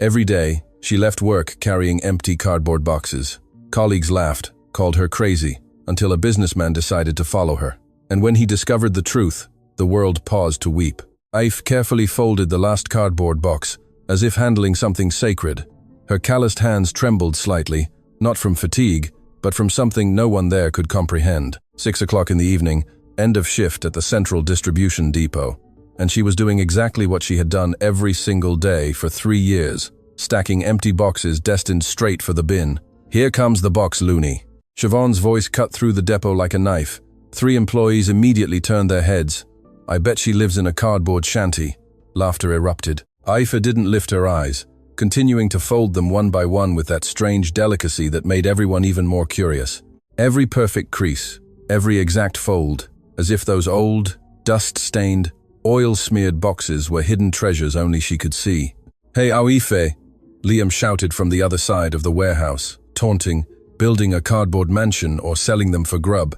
Every day, she left work carrying empty cardboard boxes. Colleagues laughed, called her crazy, until a businessman decided to follow her. And when he discovered the truth, the world paused to weep. Aif carefully folded the last cardboard box, as if handling something sacred. Her calloused hands trembled slightly, not from fatigue, but from something no one there could comprehend. 6 o'clock in the evening, end of shift at the central distribution depot, and she was doing exactly what she had done every single day for 3 years, stacking empty boxes destined straight for the bin. "Here comes the box, Looney." Siobhan's voice cut through the depot like a knife. 3 employees immediately turned their heads. "I bet she lives in a cardboard shanty." Laughter erupted. Aif didn't lift her eyes, continuing to fold them one by one with that strange delicacy that made everyone even more curious. Every perfect crease, every exact fold, as if those old, dust-stained, oil-smeared boxes were hidden treasures only she could see. "Hey, Aif," Liam shouted from the other side of the warehouse, taunting, building a cardboard mansion or selling them for grub.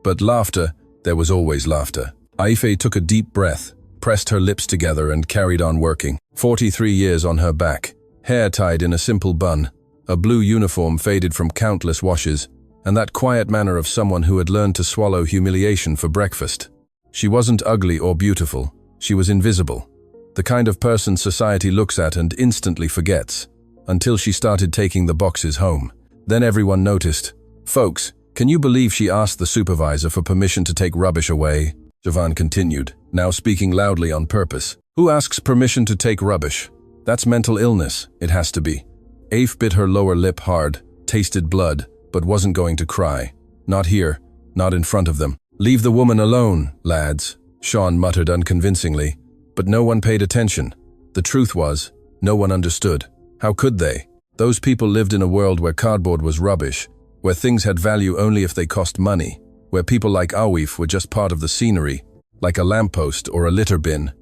But laughter, there was always laughter. Aif took a deep breath, pressed her lips together and carried on working. 43 years on her back, hair tied in a simple bun, a blue uniform faded from countless washes, and that quiet manner of someone who had learned to swallow humiliation for breakfast. She wasn't ugly or beautiful, she was invisible. The kind of person society looks at and instantly forgets, until she started taking the boxes home. Then everyone noticed. "Folks, can you believe she asked the supervisor for permission to take rubbish away?" Siobhan continued, now speaking loudly on purpose. "Who asks permission to take rubbish? That's mental illness, it has to be." Aif bit her lower lip hard, tasted blood, but wasn't going to cry. Not here, not in front of them. "Leave the woman alone, lads," Sean muttered unconvincingly, but no one paid attention. The truth was, no one understood. How could they? Those people lived in a world where cardboard was rubbish, where things had value only if they cost money, where people like Aif were just part of the scenery, like a lamppost or a litter bin.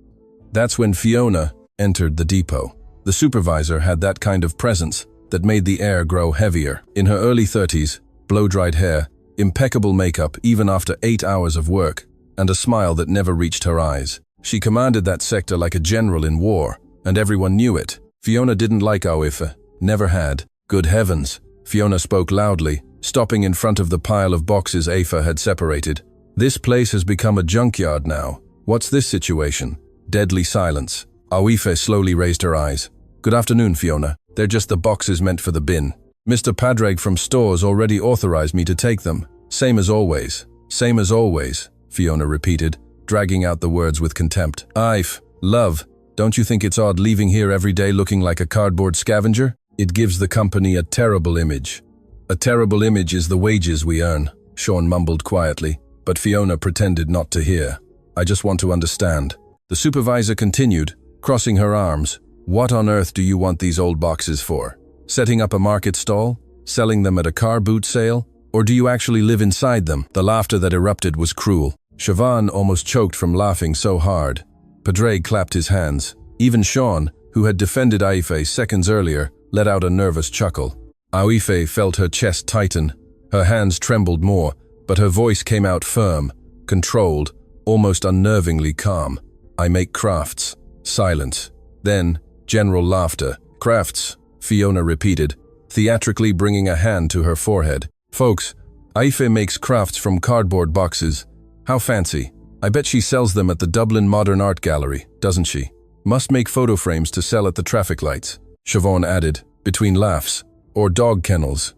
That's when Fiona entered the depot. The supervisor had that kind of presence that made the air grow heavier. In her early 30s, blow-dried hair, impeccable makeup even after 8 hours of work, and a smile that never reached her eyes. She commanded that sector like a general in war, and everyone knew it. Fiona didn't like Aif, never had. Good heavens, Fiona spoke loudly, stopping in front of the pile of boxes Aif had separated. "This place has become a junkyard now. What's this situation?" Deadly silence. Aif slowly raised her eyes. "Good afternoon, Fiona. They're just the boxes meant for the bin. Mr. Padraig from stores already authorized me to take them. Same as always. Same as always," Fiona repeated, dragging out the words with contempt. "Aif, love, don't you think it's odd leaving here every day looking like a cardboard scavenger? It gives the company a terrible image." "A terrible image is the wages we earn," Sean mumbled quietly, but Fiona pretended not to hear. "I just want to understand." The supervisor continued, crossing her arms. "What on earth do you want these old boxes for? Setting up a market stall? Selling them at a car boot sale? Or do you actually live inside them?" The laughter that erupted was cruel. Siobhan almost choked from laughing so hard. Padraig clapped his hands. Even Sean, who had defended Aif seconds earlier, let out a nervous chuckle. Aif felt her chest tighten. Her hands trembled more, but her voice came out firm, controlled, almost unnervingly calm. "I make crafts." Silence. Then, general laughter. "Crafts," Fiona repeated, theatrically bringing a hand to her forehead. "Folks, Aif makes crafts from cardboard boxes. How fancy. I bet she sells them at the Dublin Modern Art Gallery, doesn't she? Must make photo frames to sell at the traffic lights," Siobhan added, between laughs. "Or dog kennels."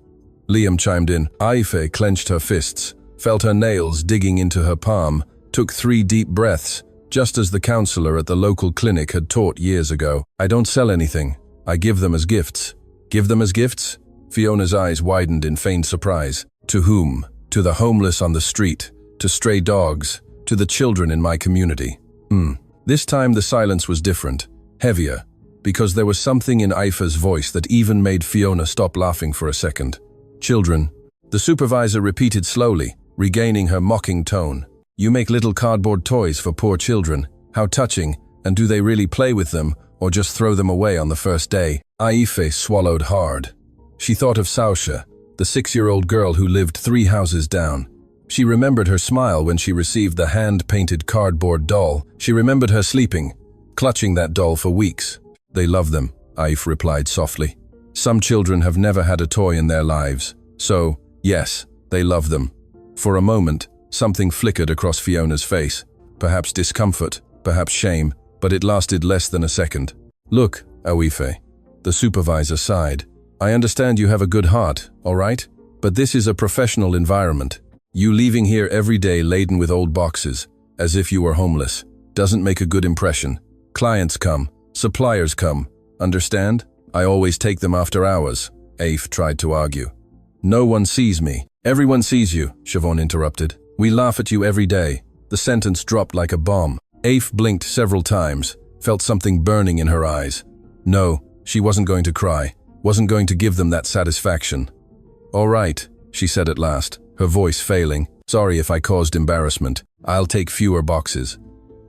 Liam chimed in. Aif clenched her fists, felt her nails digging into her palm, took 3 deep breaths, just as the counselor at the local clinic had taught years ago. "I don't sell anything. I give them as gifts." "Give them as gifts?" Fiona's eyes widened in feigned surprise. "To whom? To the homeless on the street, to stray dogs, to the children in my community." This time the silence was different, heavier, because there was something in Aif's voice that even made Fiona stop laughing for a second. "Children," the supervisor repeated slowly, regaining her mocking tone. "You make little cardboard toys for poor children. How touching, and do they really play with them, or just throw them away on the first day?" Aif swallowed hard. She thought of Sausha, the 6-year-old girl who lived 3 houses down. She remembered her smile when she received the hand-painted cardboard doll. She remembered her sleeping, clutching that doll for weeks. "They love them," Aif replied softly. Some children have never had a toy in their lives, so, yes, they love them. For a moment, something flickered across Fiona's face. Perhaps discomfort, perhaps shame, but it lasted less than a second. Look, Awife. The supervisor sighed. I understand you have a good heart, all right? But this is a professional environment. You leaving here every day laden with old boxes, as if you were homeless, doesn't make a good impression. Clients come, suppliers come. Understand? I always take them after hours, Aif tried to argue. No one sees me. Everyone sees you, Siobhan interrupted. We laugh at you every day. The sentence dropped like a bomb. Aif blinked several times, felt something burning in her eyes. No, she wasn't going to cry, wasn't going to give them that satisfaction. All right, she said at last, her voice failing. Sorry if I caused embarrassment. I'll take fewer boxes.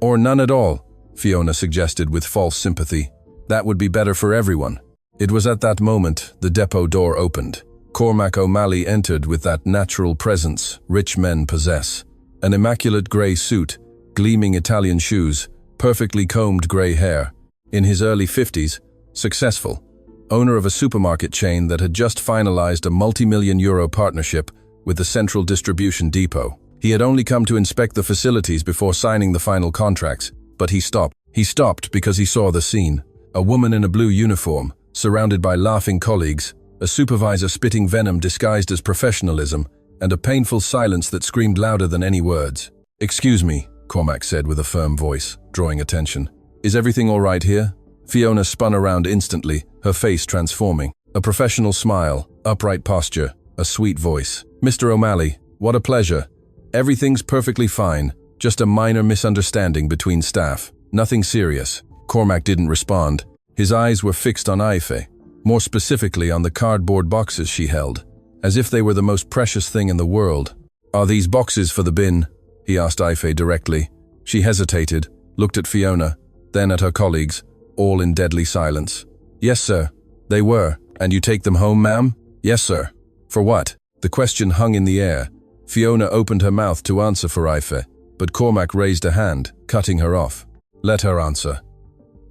Or none at all, Fiona suggested with false sympathy. That would be better for everyone. It was at that moment the depot door opened. Cormac O'Malley entered with that natural presence rich men possess. An immaculate grey suit, gleaming Italian shoes, perfectly combed grey hair. In his early 50s, successful. Owner of a supermarket chain that had just finalized a multi-million-euro partnership with the Central Distribution Depot. He had only come to inspect the facilities before signing the final contracts, but he stopped. He stopped because he saw the scene. A woman in a blue uniform, surrounded by laughing colleagues, a supervisor spitting venom disguised as professionalism, and a painful silence that screamed louder than any words. Excuse me, Cormac said with a firm voice, drawing attention. Is everything all right here? Fiona spun around instantly, her face transforming. A professional smile, upright posture, a sweet voice. Mr. O'Malley, what a pleasure. Everything's perfectly fine, just a minor misunderstanding between staff. Nothing serious. Cormac didn't respond. His eyes were fixed on Aifé, more specifically on the cardboard boxes she held, as if they were the most precious thing in the world. Are these boxes for the bin? He asked Aifé directly. She hesitated, looked at Fiona, then at her colleagues, all in deadly silence. Yes, sir. They were. And you take them home, ma'am? Yes, sir. For what? The question hung in the air. Fiona opened her mouth to answer for Aifé, but Cormac raised a hand, cutting her off. Let her answer.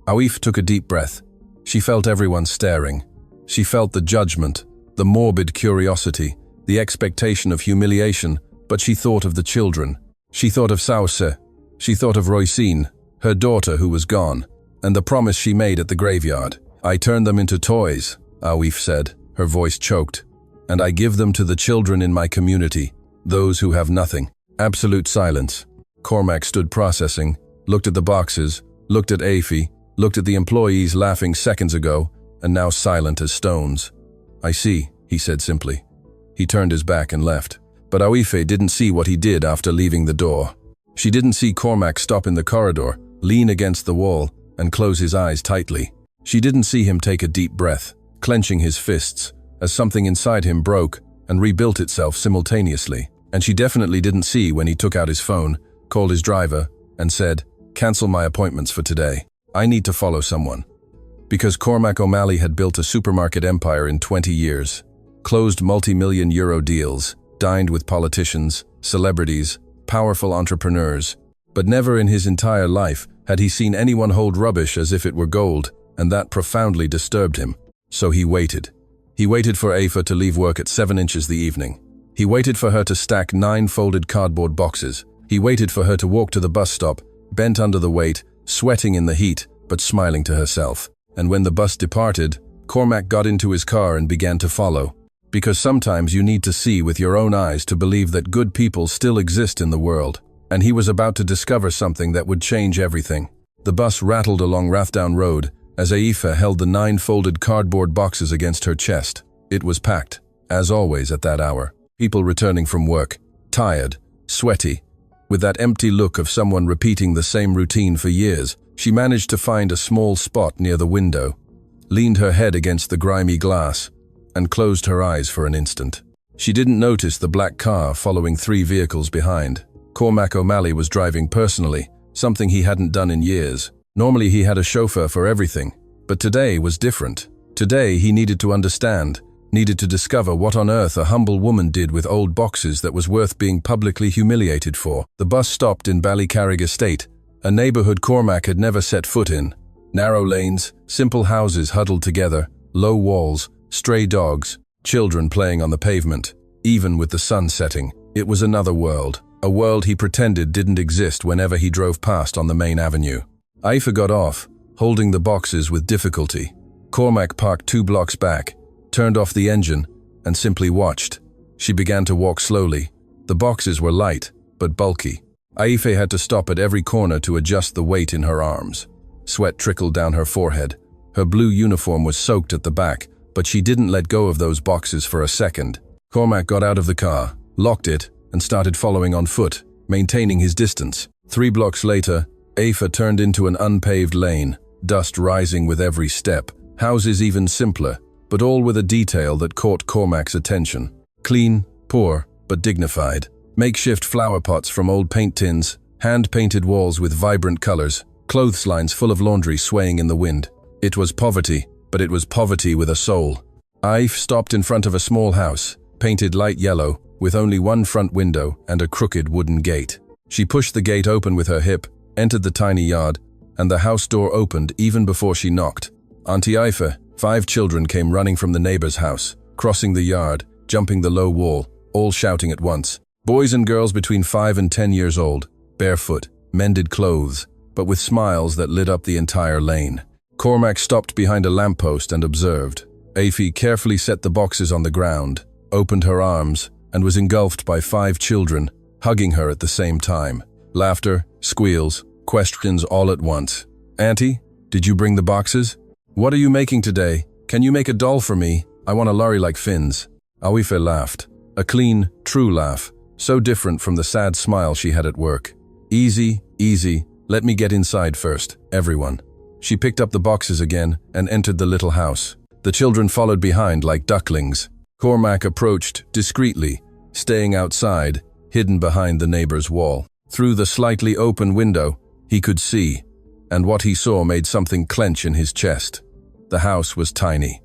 Aif took a deep breath. She felt everyone staring. She felt the judgment, the morbid curiosity, the expectation of humiliation, but she thought of the children. She thought of Sauce. She thought of Roisin, her daughter who was gone, and the promise she made at the graveyard. I turn them into toys, Aif said, her voice choked. And I give them to the children in my community, those who have nothing. Absolute silence. Cormac stood processing, looked at the boxes, looked at Aifé, looked at the employees laughing seconds ago, and now silent as stones. I see, he said simply. He turned his back and left. But Aifé didn't see what he did after leaving the door. She didn't see Cormac stop in the corridor, lean against the wall, and close his eyes tightly. She didn't see him take a deep breath, clenching his fists, as something inside him broke and rebuilt itself simultaneously. And she definitely didn't see when he took out his phone, called his driver, and said, "Cancel my appointments for today. I need to follow someone." Because Cormac O'Malley had built a supermarket empire in 20 years, closed multi-million-euro deals, dined with politicians, celebrities, powerful entrepreneurs, but never in his entire life had he seen anyone hold rubbish as if it were gold, and that profoundly disturbed him. So he waited. He waited for Aifé to leave work at 7 inches the evening. He waited for her to stack 9 folded cardboard boxes. He waited for her to walk to the bus stop, bent under the weight, sweating in the heat, but smiling to herself. And when the bus departed, Cormac got into his car and began to follow. Because sometimes you need to see with your own eyes to believe that good people still exist in the world. And he was about to discover something that would change everything. The bus rattled along Rathdown Road as Aifé held the 9 folded cardboard boxes against her chest. It was packed, as always at that hour. People returning from work, tired, sweaty, with that empty look of someone repeating the same routine for years. She managed to find a small spot near the window, leaned her head against the grimy glass, and closed her eyes for an instant. She didn't notice the black car following 3 vehicles behind. Cormac O'Malley was driving personally, something he hadn't done in years. Normally he had a chauffeur for everything, but today was different. Today he needed to understand, needed to discover what on earth a humble woman did with old boxes that was worth being publicly humiliated for. The bus stopped in Ballycarrig Estate, a neighborhood Cormac had never set foot in, Narrow lanes, simple houses huddled together, low walls, stray dogs, children playing on the pavement. Even with the sun setting, it was another world. A world he pretended didn't exist whenever he drove past on the main avenue. Aoife got off, holding the boxes with difficulty. Cormac parked 2 blocks back, turned off the engine, and simply watched. She began to walk slowly. The boxes were light, but bulky. Aoife had to stop at every corner to adjust the weight in her arms. Sweat trickled down her forehead. Her blue uniform was soaked at the back, but she didn't let go of those boxes for a second. Cormac got out of the car, locked it, and started following on foot, maintaining his distance. 3 blocks later, Aoife turned into an unpaved lane, dust rising with every step. Houses even simpler, but all with a detail that caught Cormac's attention. Clean, poor, but dignified. Makeshift flower pots from old paint tins, hand-painted walls with vibrant colors, clotheslines full of laundry swaying in the wind. It was poverty, but it was poverty with a soul. Aoife stopped in front of a small house, painted light yellow, with only one front window and a crooked wooden gate. She pushed the gate open with her hip, entered the tiny yard, and the house door opened even before she knocked. Auntie Aoife, 5 children came running from the neighbor's house, crossing the yard, jumping the low wall, all shouting at once. Boys and girls between 5 and 10 years old, barefoot, mended clothes, but with smiles that lit up the entire lane. Cormac stopped behind a lamppost and observed. Aoife carefully set the boxes on the ground, opened her arms, and was engulfed by 5 children, hugging her at the same time. Laughter, squeals, questions all at once. "Auntie, did you bring the boxes? What are you making today? Can you make a doll for me? I want a lorry like Finn's." Aoife laughed. A clean, true laugh, so different from the sad smile she had at work. "Easy, easy. Let me get inside first, everyone." She picked up the boxes again and entered the little house. The children followed behind like ducklings. Cormac approached discreetly, staying outside, hidden behind the neighbor's wall. Through the slightly open window, he could see, and what he saw made something clench in his chest. The house was tiny.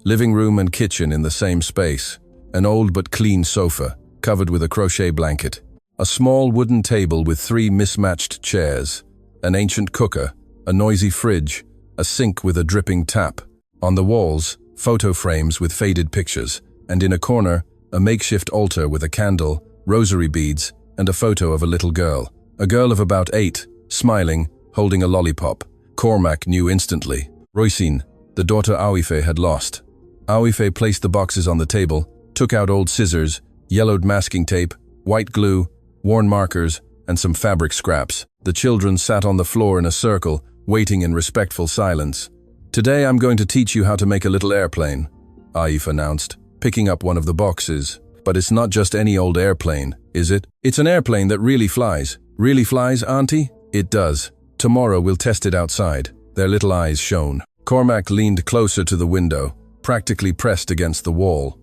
Living room and kitchen in the same space. An old but clean sofa, covered with a crochet blanket. A small wooden table with 3 mismatched chairs. An ancient cooker, a noisy fridge, a sink with a dripping tap. On the walls, photo frames with faded pictures, and in a corner, a makeshift altar with a candle, rosary beads, and a photo of a little girl. A girl of about 8, smiling, holding a lollipop. Cormac knew instantly. Roisin, the daughter Aoife had lost. Aoife placed the boxes on the table, took out old scissors, yellowed masking tape, white glue, worn markers, and some fabric scraps. The children sat on the floor in a circle, waiting in respectful silence. "Today I'm going to teach you how to make a little airplane," Aoife announced, picking up one of the boxes. "But it's not just any old airplane, is it? It's an airplane that really flies." "Really flies, Auntie?" "It does. Tomorrow we'll test it outside." Their little eyes shone. Cormac leaned closer to the window, practically pressed against the wall.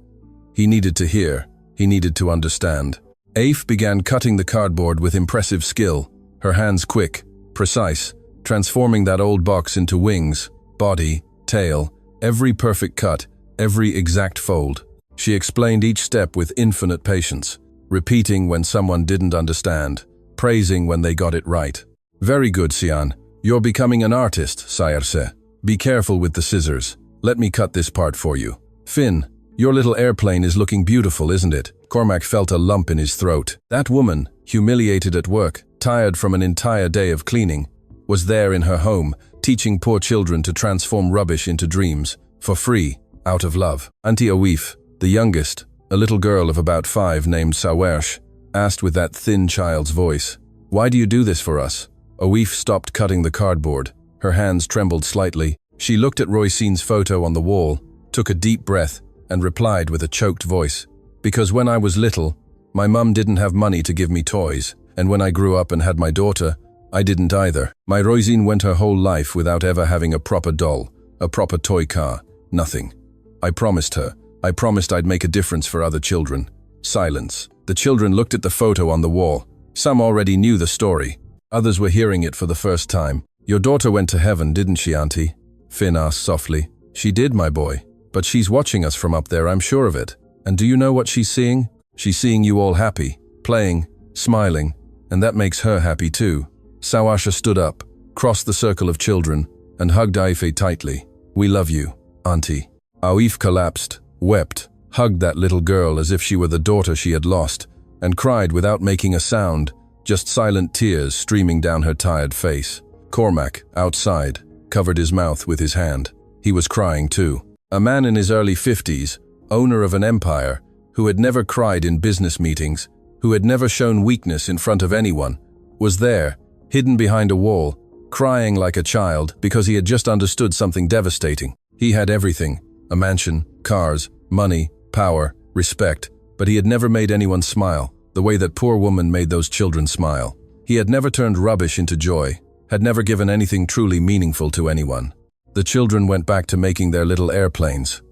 He needed to hear. He needed to understand. Aoife began cutting the cardboard with impressive skill, her hands quick, precise, transforming that old box into wings, body, tail, every perfect cut, every exact fold. She explained each step with infinite patience, repeating when someone didn't understand, praising when they got it right. "Very good, Sian. You're becoming an artist, Sayarse. Be careful with the scissors. Let me cut this part for you. Finn, your little airplane is looking beautiful, isn't it?" Cormac felt a lump in his throat. That woman, humiliated at work, tired from an entire day of cleaning, was there in her home, teaching poor children to transform rubbish into dreams, for free, out of love. Auntie Aoife, the youngest, a little girl of about 5 named Sawersh, asked with that thin child's voice, "Why do you do this for us?" Aoife stopped cutting the cardboard. Her hands trembled slightly. She looked at Roisin's photo on the wall, took a deep breath, and replied with a choked voice, "Because when I was little, my mum didn't have money to give me toys, and when I grew up and had my daughter, I didn't either. My Roisin went her whole life without ever having a proper doll, a proper toy car, nothing. I promised her. I promised I'd make a difference for other children." Silence. The children looked at the photo on the wall. Some already knew the story. Others were hearing it for the first time. "Your daughter went to heaven, didn't she, Auntie?" Finn asked softly. "She did, my boy. But she's watching us from up there, I'm sure of it. And do you know what she's seeing? She's seeing you all happy, playing, smiling, and that makes her happy too." Sawasha stood up, crossed the circle of children, and hugged Aife tightly. "We love you, Auntie." Aife collapsed, wept, hugged that little girl as if she were the daughter she had lost, and cried without making a sound, just silent tears streaming down her tired face. Cormac, outside, covered his mouth with his hand. He was crying too. A man in his early 50s, owner of an empire, who had never cried in business meetings, who had never shown weakness in front of anyone, was there, hidden behind a wall, crying like a child because he had just understood something devastating. He had everything, a mansion, cars, money, power, respect, but he had never made anyone smile, the way that poor woman made those children smile. He had never turned rubbish into joy, had never given anything truly meaningful to anyone. The children went back to making their little airplanes.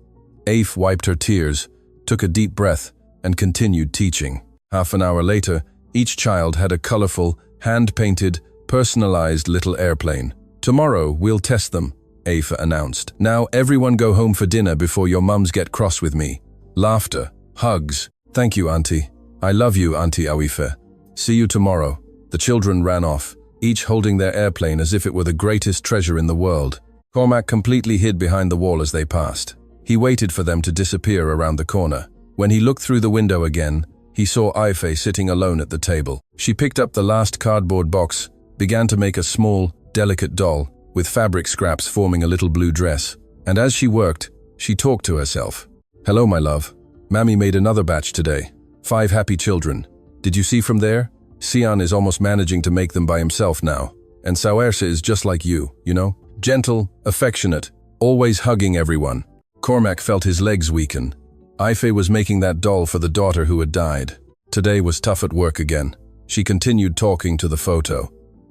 Aife wiped her tears, took a deep breath, and continued teaching. Half an hour later, each child had a colorful, hand-painted, personalized little airplane. "Tomorrow, we'll test them," Aife announced. "Now everyone go home for dinner before your mums get cross with me." Laughter, hugs. "Thank you, Auntie. I love you, Auntie Aife. See you tomorrow." The children ran off, each holding their airplane as if it were the greatest treasure in the world. Cormac completely hid behind the wall as they passed. He waited for them to disappear around the corner. When he looked through the window again, he saw Aife sitting alone at the table. She picked up the last cardboard box, began to make a small, delicate doll, with fabric scraps forming a little blue dress. And as she worked, she talked to herself. "Hello, my love. Mammy made another batch today. 5 happy children. Did you see from there? Sian is almost managing to make them by himself now. And Sauerse is just like you know? Gentle, affectionate, always hugging everyone." Cormac felt his legs weaken. Aife was making that doll for the daughter who had died. Today was tough at work again. She continued talking to the photo.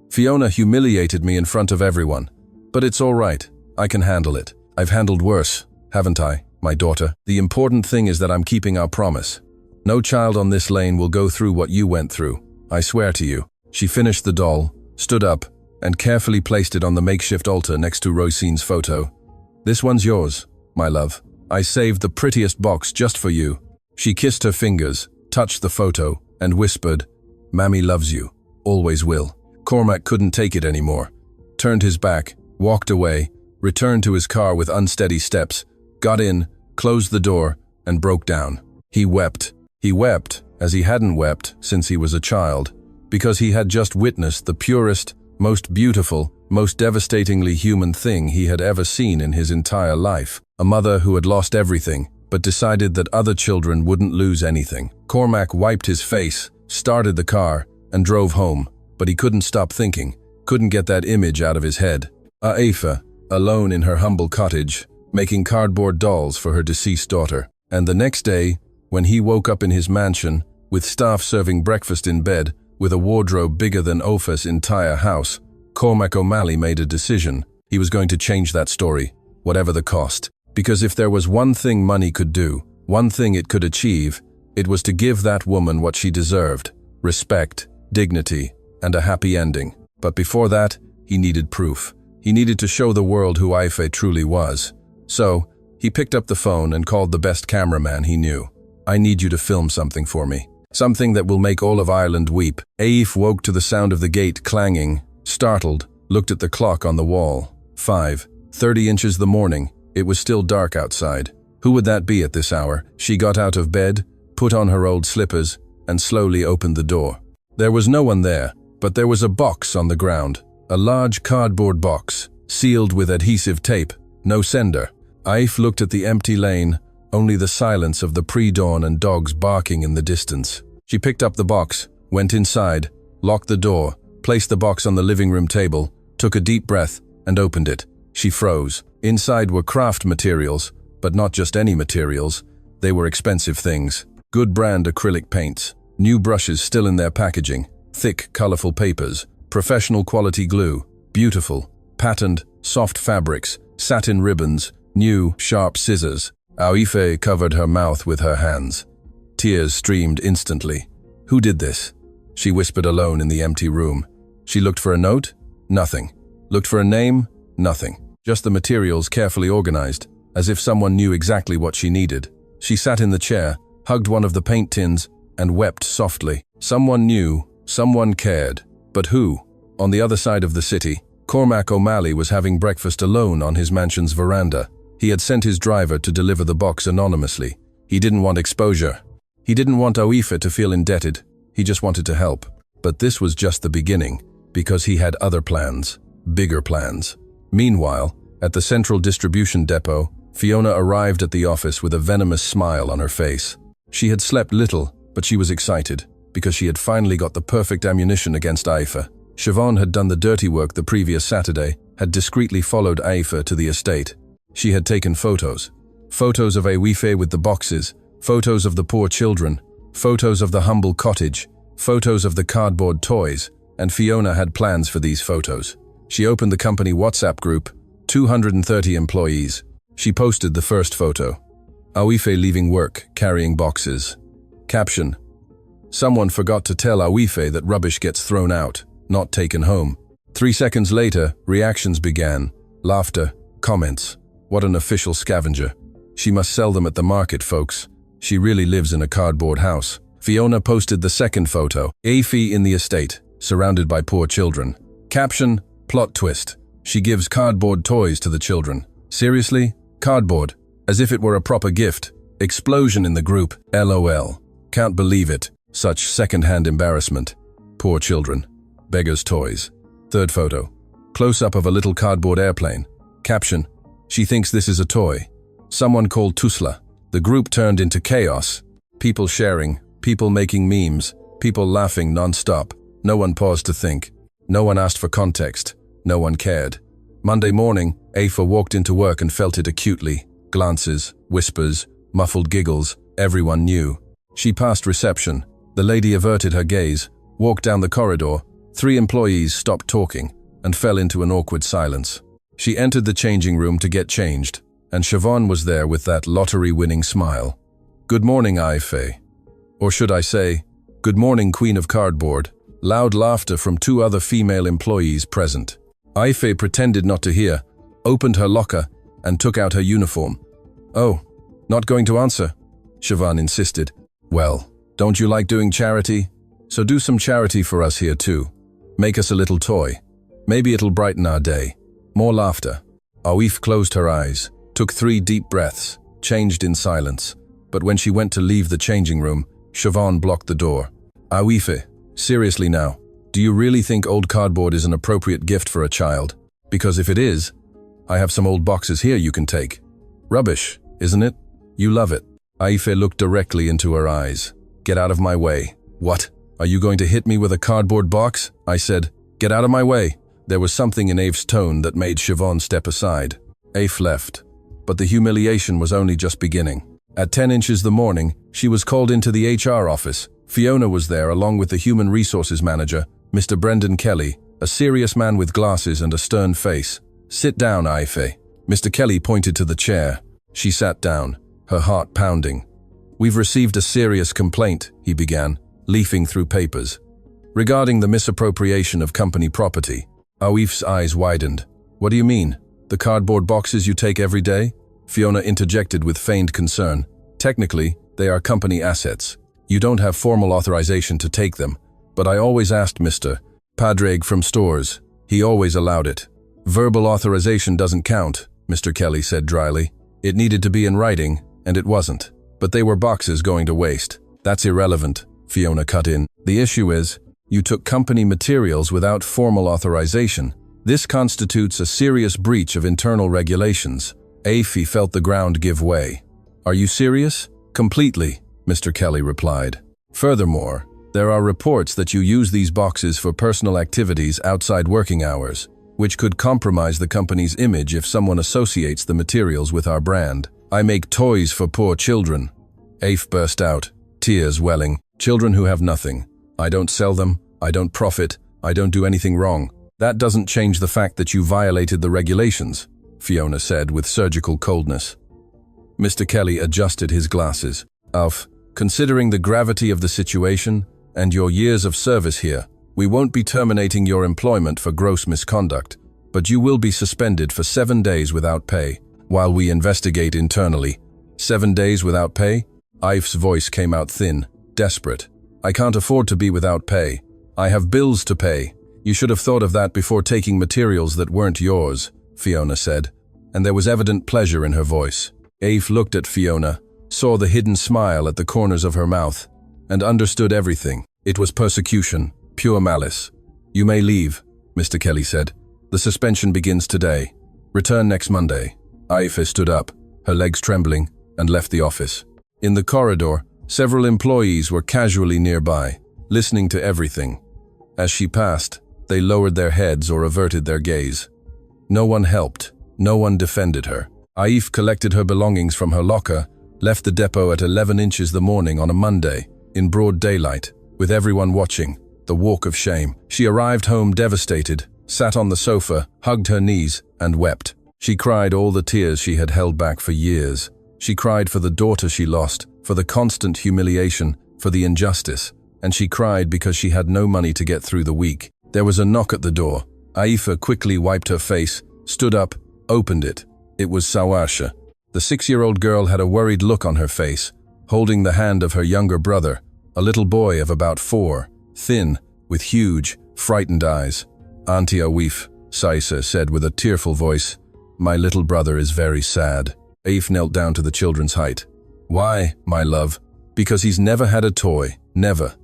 "Fiona humiliated me in front of everyone. But it's all right. I can handle it. I've handled worse, haven't I, my daughter? The important thing is that I'm keeping our promise. No child on this lane will go through what you went through. I swear to you." She finished the doll, stood up, and carefully placed it on the makeshift altar next to Rosine's photo. "This one's yours, my love. I saved the prettiest box just for you." She kissed her fingers, touched the photo, and whispered, "Mammy loves you, always will." Cormac couldn't take it anymore. Turned his back, walked away, returned to his car with unsteady steps, got in, closed the door, and broke down. He wept. He wept as he hadn't wept since he was a child, because he had just witnessed the purest, most beautiful, most devastatingly human thing he had ever seen in his entire life. A mother who had lost everything, but decided that other children wouldn't lose anything. Cormac wiped his face, started the car, and drove home, but he couldn't stop thinking, couldn't get that image out of his head. Aife, alone in her humble cottage, making cardboard dolls for her deceased daughter. And the next day, when he woke up in his mansion, with staff serving breakfast in bed, with a wardrobe bigger than Ophir's entire house, Cormac O'Malley made a decision. He was going to change that story, whatever the cost. Because if there was one thing money could do, one thing it could achieve, it was to give that woman what she deserved: respect, dignity, and a happy ending. But before that, he needed proof. He needed to show the world who Aife truly was. So, he picked up the phone and called the best cameraman he knew. "I need you to film something for me. Something that will make all of Ireland weep." Aife woke to the sound of the gate clanging, startled, looked at the clock on the wall. 5:30 inches the morning. It was still dark outside. Who would that be at this hour? She got out of bed, put on her old slippers, and slowly opened the door. There was no one there, but there was a box on the ground. A large cardboard box, sealed with adhesive tape, no sender. Aife looked at the empty lane, only the silence of the pre-dawn and dogs barking in the distance. She picked up the box, went inside, locked the door, placed the box on the living room table, took a deep breath, and opened it. She froze. Inside were craft materials, but not just any materials. They were expensive things. Good brand acrylic paints, new brushes still in their packaging, thick, colorful papers, professional quality glue, beautiful, patterned, soft fabrics, satin ribbons, new, sharp scissors. Aife covered her mouth with her hands. Tears streamed instantly. Who did this? She whispered alone in the empty room. She looked for a note? Nothing. Looked for a name? Nothing. Just the materials carefully organized, as if someone knew exactly what she needed. She sat in the chair, hugged one of the paint tins, and wept softly. Someone knew, someone cared. But who? On the other side of the city, Cormac O'Malley was having breakfast alone on his mansion's veranda. He had sent his driver to deliver the box anonymously. He didn't want exposure. He didn't want Aoife to feel indebted. He just wanted to help. But this was just the beginning, because he had other plans, bigger plans. Meanwhile, at the central distribution depot, Fiona arrived at the office with a venomous smile on her face. She had slept little, but she was excited, because she had finally got the perfect ammunition against Aoife. Siobhan had done the dirty work the previous Saturday, had discreetly followed Aoife to the estate. She had taken photos. Photos of Aoife with the boxes, photos of the poor children, photos of the humble cottage, photos of the cardboard toys, and Fiona had plans for these photos. She opened the company WhatsApp group, 230 employees. She posted the first photo. Aoife leaving work, carrying boxes. Caption: Someone forgot to tell Aoife that rubbish gets thrown out, not taken home. 3 seconds later, reactions began. Laughter, comments. What an official scavenger. She must sell them at the market, folks. She really lives in a cardboard house. Fiona posted the second photo. Aoife in the estate, surrounded by poor children. Caption: Plot twist. She gives cardboard toys to the children. Seriously? Cardboard? As if it were a proper gift. Explosion in the group. LOL. Can't believe it. Such second-hand embarrassment. Poor children. Beggars' toys. Third photo. Close-up of a little cardboard airplane. Caption: She thinks this is a toy. Someone called Tusla. The group turned into chaos. People sharing, people making memes, people laughing non-stop. No one paused to think. No one asked for context. No one cared. Monday morning, Aoife walked into work and felt it acutely. Glances, whispers, muffled giggles. Everyone knew. She passed reception. The lady averted her gaze, walked down the corridor. 3 employees stopped talking and fell into an awkward silence. She entered the changing room to get changed, and Siobhan was there with that lottery-winning smile. Good morning, Aoife. Or should I say, good morning, Queen of Cardboard. Loud laughter from 2 other female employees present. Aoife pretended not to hear, opened her locker, and took out her uniform. Oh, not going to answer? Siobhan insisted. Well, don't you like doing charity? So do some charity for us here too. Make us a little toy. Maybe it'll brighten our day. More laughter. Aoife closed her eyes, took 3 deep breaths, changed in silence. But when she went to leave the changing room, Siobhan blocked the door. Aoife, seriously now, do you really think old cardboard is an appropriate gift for a child? Because if it is, I have some old boxes here you can take. Rubbish, isn't it? You love it. Aoife looked directly into her eyes. Get out of my way. What? Are you going to hit me with a cardboard box? I said. Get out of my way. There was something in Aoife's tone that made Siobhan step aside. Aoife left. But the humiliation was only just beginning. At 10 inches the morning, she was called into the HR office. Fiona was there along with the human resources manager, Mr. Brendan Kelly, a serious man with glasses and a stern face. Sit down, Aoife. Mr. Kelly pointed to the chair. She sat down, her heart pounding. We've received a serious complaint, he began, leafing through papers. Regarding the misappropriation of company property. Aoife's eyes widened. What do you mean? The cardboard boxes you take every day? Fiona interjected with feigned concern. Technically, they are company assets. You don't have formal authorization to take them, but I always asked Mr. Padraig from stores. He always allowed it. Verbal authorization doesn't count, Mr. Kelly said dryly. It needed to be in writing, and it wasn't. But they were boxes going to waste. That's irrelevant, Fiona cut in. The issue is, you took company materials without formal authorization. This constitutes a serious breach of internal regulations. Aoife felt the ground give way. Are you serious? Completely, Mr. Kelly replied. Furthermore, there are reports that you use these boxes for personal activities outside working hours, which could compromise the company's image if someone associates the materials with our brand. I make toys for poor children. Aoife burst out, tears welling. Children who have nothing. I don't sell them, I don't profit, I don't do anything wrong. That doesn't change the fact that you violated the regulations, Fiona said with surgical coldness. Mr. Kelly adjusted his glasses. Alf, considering the gravity of the situation and your years of service here, we won't be terminating your employment for gross misconduct, but you will be suspended for 7 days without pay, while we investigate internally. 7 days without pay? Aoife's voice came out thin, desperate. I can't afford to be without pay. I have bills to pay. You should have thought of that before taking materials that weren't yours, Fiona said, and there was evident pleasure in her voice. Aoife looked at Fiona, saw the hidden smile at the corners of her mouth, and understood everything. It was persecution, pure malice. You may leave, Mr. Kelly said. The suspension begins today. Return next Monday. Aoife stood up, her legs trembling, and left the office. In the corridor, several employees were casually nearby, listening to everything. As she passed, they lowered their heads or averted their gaze. No one helped, no one defended her. Aoife collected her belongings from her locker, left the depot at 11 inches the morning on a Monday, in broad daylight, with everyone watching, the walk of shame. She arrived home devastated, sat on the sofa, hugged her knees, and wept. She cried all the tears she had held back for years. She cried for the daughter she lost, for the constant humiliation, for the injustice, and she cried because she had no money to get through the week. There was a knock at the door. Aoife quickly wiped her face, stood up, opened it. It was Sawarsha. The 6-year-old girl had a worried look on her face, holding the hand of her younger brother, a little boy of about 4, thin, with huge, frightened eyes. Auntie Aoife, Saisa said with a tearful voice, my little brother is very sad. Aoife knelt down to the children's height. Why, my love? Because he's never had a toy, never.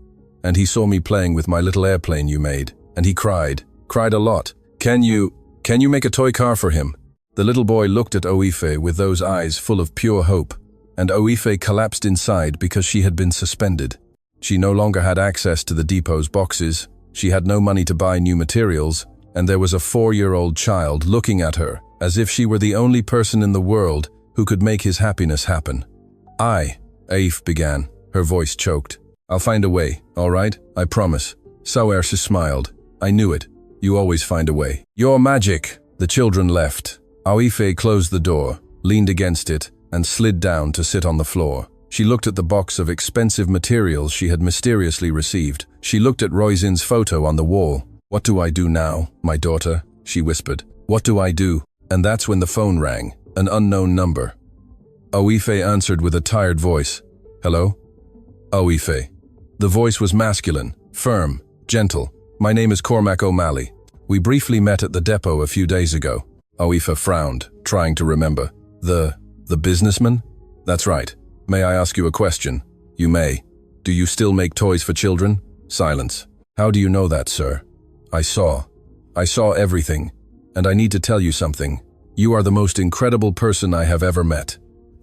And he saw me playing with my little airplane you made, and he cried a lot. Can you make a toy car for him? The little boy looked at Aoife with those eyes full of pure hope, and Aoife collapsed inside because she had been suspended. She no longer had access to the depot's boxes, she had no money to buy new materials, and there was a 4-year-old child looking at her as if she were the only person in the world who could make his happiness happen. Aoife began, her voice choked. I'll find a way, all right? I promise. Sawarsha smiled. I knew it. You always find a way. You're magic. The children left. Aoife closed the door, leaned against it, and slid down to sit on the floor. She looked at the box of expensive materials she had mysteriously received. She looked at Roisin's photo on the wall. What do I do now, my daughter? She whispered. What do I do? And that's when the phone rang, an unknown number. Aoife answered with a tired voice. Hello? Aoife. The voice was masculine, firm, gentle. My name is Cormac O'Malley. We briefly met at the depot a few days ago. Aoife frowned, trying to remember. The businessman? That's right. May I ask you a question? You may. Do you still make toys for children? Silence. How do you know that, sir? I saw everything. And I need to tell you something. You are the most incredible person I have ever met.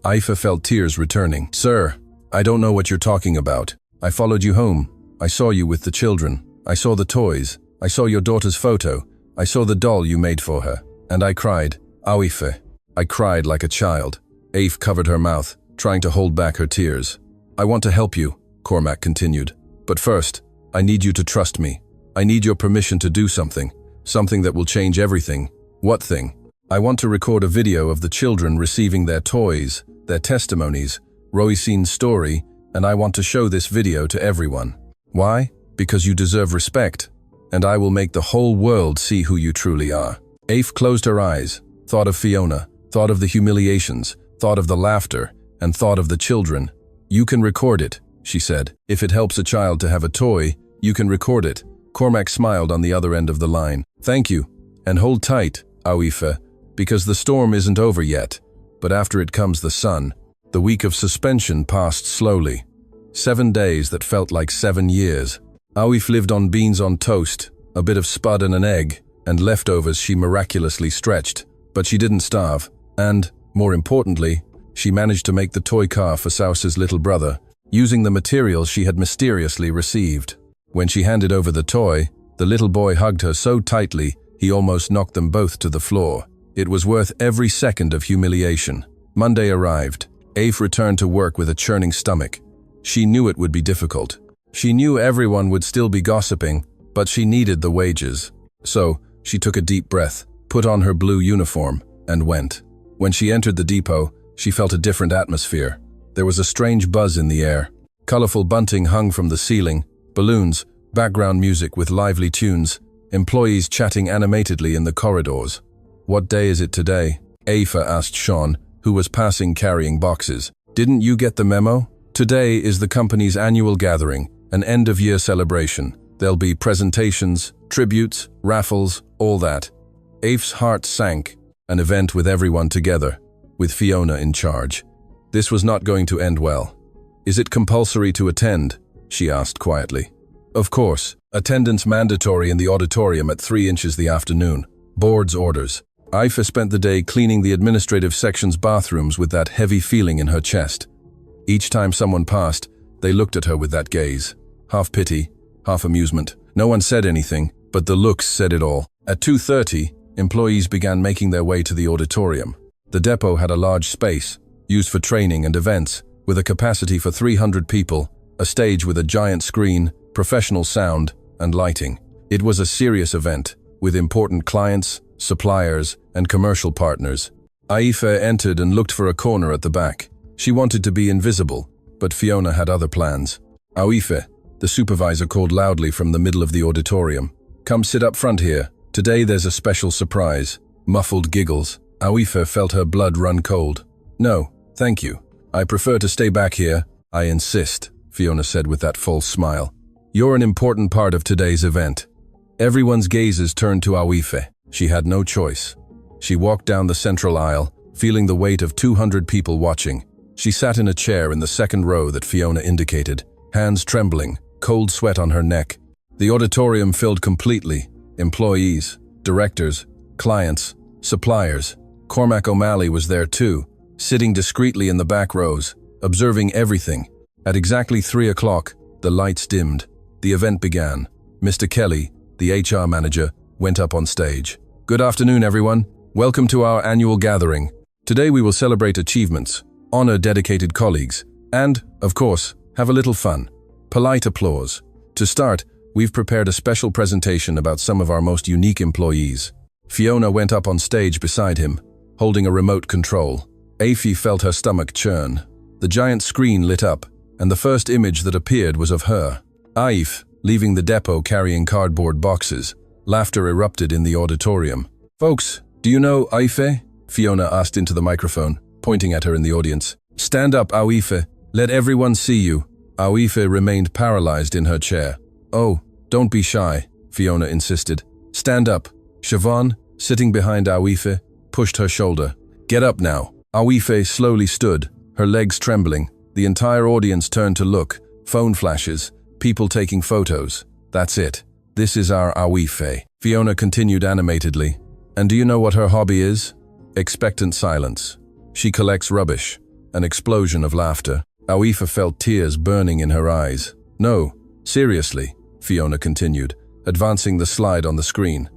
Aoife felt tears returning. Sir, I don't know what you're talking about. I followed you home. I saw you with the children. I saw the toys. I saw your daughter's photo. I saw the doll you made for her. And I cried. Aoife. I cried like a child. Aoife covered her mouth, trying to hold back her tears. I want to help you, Cormac continued. But first, I need you to trust me. I need your permission to do something. Something that will change everything. What thing? I want to record a video of the children receiving their toys, their testimonies, Roisin's story, and I want to show this video to everyone. Why? Because you deserve respect, and I will make the whole world see who you truly are. Aoife closed her eyes, thought of Fiona, thought of the humiliations, thought of the laughter, and thought of the children. You can record it, she said. If it helps a child to have a toy, you can record it. Cormac smiled on the other end of the line. Thank you, and hold tight, Aoife, because the storm isn't over yet, but after it comes the sun. The week of suspension passed slowly. 7 days that felt like 7 years. Aoife lived on beans on toast, a bit of spud and an egg, and leftovers she miraculously stretched. But she didn't starve, and, more importantly, she managed to make the toy car for Saus's little brother, using the materials she had mysteriously received. When she handed over the toy, the little boy hugged her so tightly he almost knocked them both to the floor. It was worth every second of humiliation. Monday arrived. Aoife returned to work with a churning stomach. She knew it would be difficult. She knew everyone would still be gossiping, but she needed the wages. So, she took a deep breath, put on her blue uniform, and went. When she entered the depot, she felt a different atmosphere. There was a strange buzz in the air. Colorful bunting hung from the ceiling, balloons, background music with lively tunes, employees chatting animatedly in the corridors. What day is it today? Aoife asked Sean, who was passing carrying boxes. Didn't you get the memo? Today is the company's annual gathering, an end-of-year celebration. There'll be presentations, tributes, raffles, all that. Afe's heart sank, an event with everyone together, with Fiona in charge. This was not going to end well. Is it compulsory to attend? She asked quietly. Of course, attendance mandatory in the auditorium at 3 inches the afternoon. Board's orders. Aoife spent the day cleaning the administrative section's bathrooms with that heavy feeling in her chest. Each time someone passed, they looked at her with that gaze. Half pity, half amusement. No one said anything, but the looks said it all. At 2:30, employees began making their way to the auditorium. The depot had a large space, used for training and events, with a capacity for 300 people, a stage with a giant screen, professional sound, and lighting. It was a serious event, with important clients, suppliers, and commercial partners. Aoife entered and looked for a corner at the back. She wanted to be invisible, but Fiona had other plans. Aoife, the supervisor called loudly from the middle of the auditorium. Come sit up front here. Today there's a special surprise. Muffled giggles. Aoife felt her blood run cold. No, thank you. I prefer to stay back here. I insist, Fiona said with that false smile. You're an important part of today's event. Everyone's gazes turned to Aoife. She had no choice. She walked down the central aisle, feeling the weight of 200 people watching. She sat in a chair in the second row that Fiona indicated, hands trembling, cold sweat on her neck. The auditorium filled completely. Employees, directors, clients, suppliers. Cormac O'Malley was there too, sitting discreetly in the back rows, observing everything. At exactly 3 o'clock, the lights dimmed. The event began. Mr. Kelly, the HR manager, went up on stage. Good afternoon, everyone. Welcome to our annual gathering. Today we will celebrate achievements, honor dedicated colleagues, and, of course, have a little fun. Polite applause. To start, we've prepared a special presentation about some of our most unique employees. Fiona went up on stage beside him, holding a remote control. Aoife felt her stomach churn. The giant screen lit up, and the first image that appeared was of her. Aoife, leaving the depot carrying cardboard boxes. Laughter erupted in the auditorium. Folks, do you know Aoife? Fiona asked into the microphone, pointing at her in the audience. Stand up, Aoife. Let everyone see you. Aoife remained paralyzed in her chair. Oh, don't be shy, Fiona insisted. Stand up. Siobhan, sitting behind Aoife, pushed her shoulder. Get up now. Aoife slowly stood, her legs trembling. The entire audience turned to look. Phone flashes. People taking photos. That's it. This is our Aoife. Fiona continued animatedly. And do you know what her hobby is? Expectant silence. She collects rubbish. An explosion of laughter. Aoife felt tears burning in her eyes. No, seriously, Fiona continued, advancing the slide on the screen.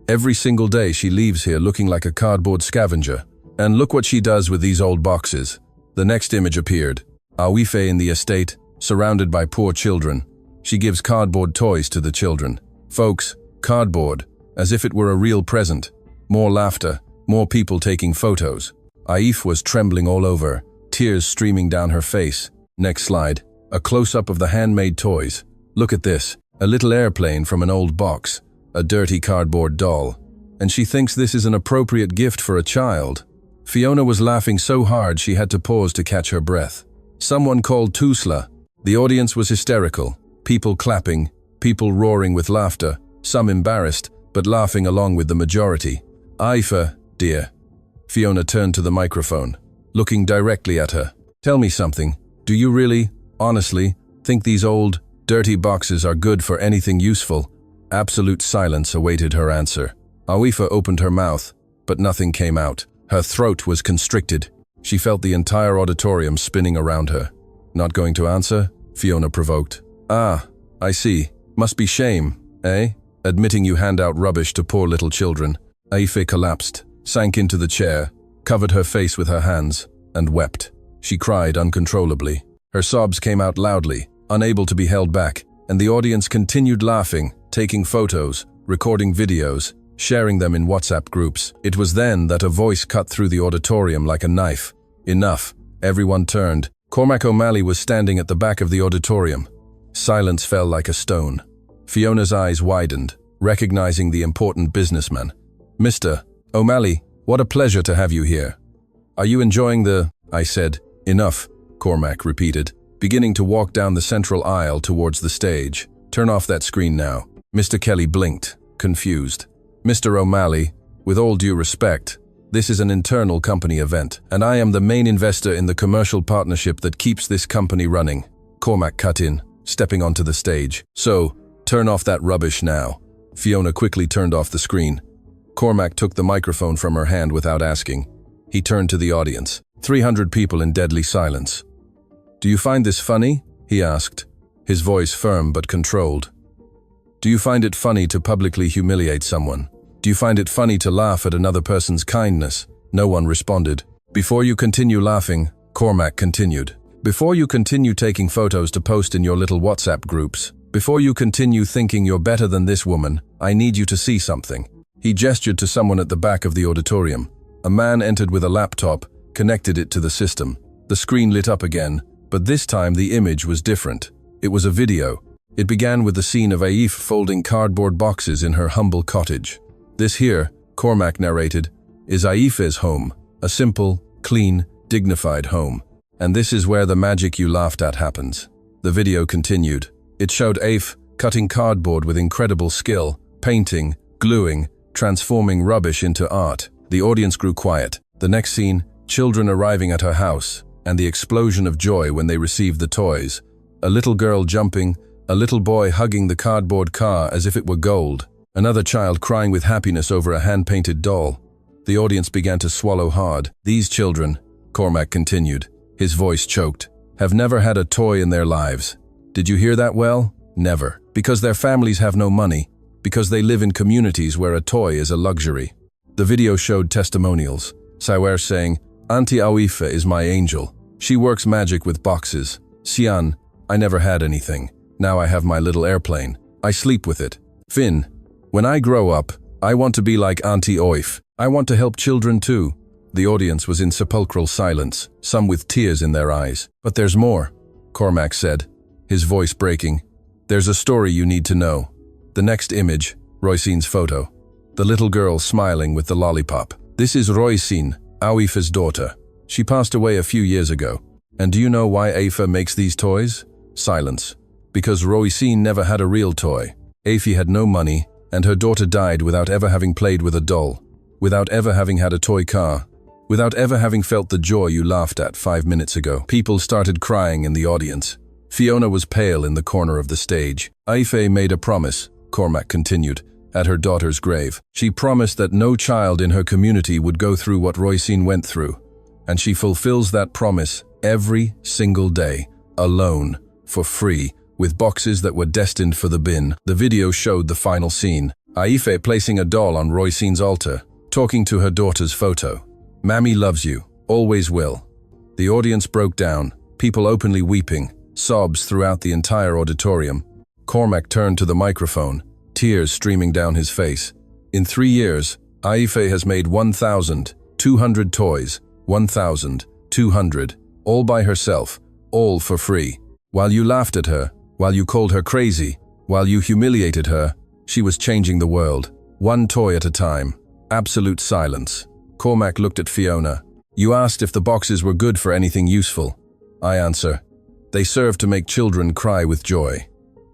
Every single day she leaves here looking like a cardboard scavenger. And look what she does with these old boxes. The next image appeared. Aoife in the estate, surrounded by poor children. She gives cardboard toys to the children. Folks, cardboard, as if it were a real present. More laughter, more people taking photos. Aoife was trembling all over, tears streaming down her face. Next slide, a close-up of the handmade toys. Look at this, a little airplane from an old box, a dirty cardboard doll. And she thinks this is an appropriate gift for a child. Fiona was laughing so hard she had to pause to catch her breath. Someone called Tusla. The audience was hysterical. People clapping, people roaring with laughter, some embarrassed, but laughing along with the majority. Aoife, dear. Fiona turned to the microphone, looking directly at her. Tell me something. Do you really, honestly, think these old, dirty boxes are good for anything useful? Absolute silence awaited her answer. Aoife opened her mouth, but nothing came out. Her throat was constricted. She felt the entire auditorium spinning around her. Not going to answer? Fiona provoked. Ah, I see. Must be shame, eh? Admitting you hand out rubbish to poor little children. Aoife collapsed, sank into the chair, covered her face with her hands, and wept. She cried uncontrollably. Her sobs came out loudly, unable to be held back, and the audience continued laughing, taking photos, recording videos, sharing them in WhatsApp groups. It was then that a voice cut through the auditorium like a knife. Enough. Everyone turned. Cormac O'Malley was standing at the back of the auditorium. Silence fell like a stone. Fiona's eyes widened, recognizing the important businessman. Mr. O'Malley, what a pleasure to have you here. Are you enjoying the... I said. Enough, Cormac repeated, beginning to walk down the central aisle towards the stage. Turn off that screen now." Mr. Kelly blinked, confused. "Mr. O'Malley, with all due respect, this is an internal company event, and I am the main investor in the commercial partnership that keeps this company running." Cormac cut in, stepping onto the stage. "So, turn off that rubbish now." Fiona quickly turned off the screen. Cormac took the microphone from her hand without asking. He turned to the audience. 300 people in deadly silence. "Do you find this funny?" he asked, his voice firm but controlled. "Do you find it funny to publicly humiliate someone? Do you find it funny to laugh at another person's kindness?" No one responded. "Before you continue laughing," Cormac continued, "before you continue taking photos to post in your little WhatsApp groups, before you continue thinking you're better than this woman, I need you to see something." He gestured to someone at the back of the auditorium. A man entered with a laptop, connected it to the system. The screen lit up again, but this time the image was different. It was a video. It began with the scene of Aif folding cardboard boxes in her humble cottage. "This here," Cormac narrated, "is Aif's home, a simple, clean, dignified home. And this is where the magic you laughed at happens." The video continued. It showed Aif cutting cardboard with incredible skill, painting, gluing, transforming rubbish into art. The audience grew quiet. The next scene, children arriving at her house, and the explosion of joy when they received the toys. A little girl jumping, a little boy hugging the cardboard car as if it were gold, another child crying with happiness over a hand-painted doll. The audience began to swallow hard. "These children," Cormac continued, his voice choked, "have never had a toy in their lives. Did you hear that well? Never. Because their families have no money, because they live in communities where a toy is a luxury." The video showed testimonials. Saiwer saying, "Auntie Awifa is my angel. She works magic with boxes. Sian, I never had anything. Now I have my little airplane. I sleep with it. Finn, when I grow up, I want to be like Auntie Oif. I want to help children too." The audience was in sepulchral silence, some with tears in their eyes. "But there's more," Cormac said, his voice breaking. "There's a story you need to know." The next image, Roisin's photo. The little girl smiling with the lollipop. "This is Roisin, Awifa's daughter. She passed away a few years ago. And do you know why Afa makes these toys?" Silence. "Because Roisin never had a real toy. Afi had no money, and her daughter died without ever having played with a doll, without ever having had a toy car, without ever having felt the joy you laughed at 5 minutes ago." People started crying in the audience. Fiona was pale in the corner of the stage. "Aife made a promise," Cormac continued, "at her daughter's grave. She promised that no child in her community would go through what Roisin went through. And she fulfills that promise every single day, alone, for free, with boxes that were destined for the bin." The video showed the final scene. Aife placing a doll on Roisin's altar, talking to her daughter's photo. "Mammy loves you, always will." The audience broke down, people openly weeping, sobs throughout the entire auditorium. Cormac turned to the microphone, tears streaming down his face. "In 3 years, Aife has made 1,200 toys, 1,200, all by herself, all for free. While you laughed at her, while you called her crazy, while you humiliated her, she was changing the world, one toy at a time." Absolute silence. Cormac looked at Fiona. "You asked if the boxes were good for anything useful. I answer, they serve to make children cry with joy.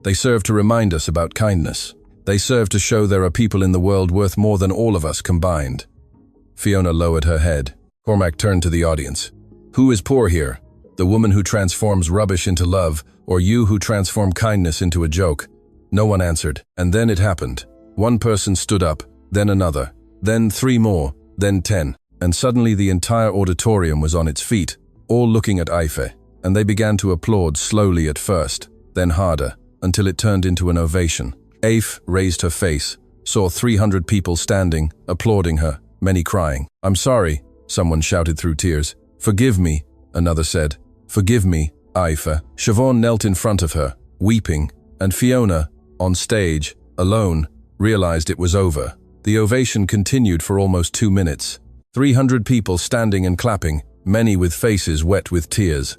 They serve to remind us about kindness. They serve to show there are people in the world worth more than all of us combined." Fiona lowered her head. Cormac turned to the audience. "Who is poor here? The woman who transforms rubbish into love, or you who transform kindness into a joke?" No one answered, and then it happened. One person stood up, then another, then 3 more, then 10, and suddenly the entire auditorium was on its feet, all looking at Aife, and they began to applaud slowly at first, then harder, until it turned into an ovation. Aife raised her face, saw 300 people standing, applauding her, many crying. "I'm sorry," someone shouted through tears. "Forgive me," another said. "Forgive me, Aife." Siobhan knelt in front of her, weeping, and Fiona, on stage, alone, realized it was over. The ovation continued for almost 2 minutes. 300 people standing and clapping, many with faces wet with tears.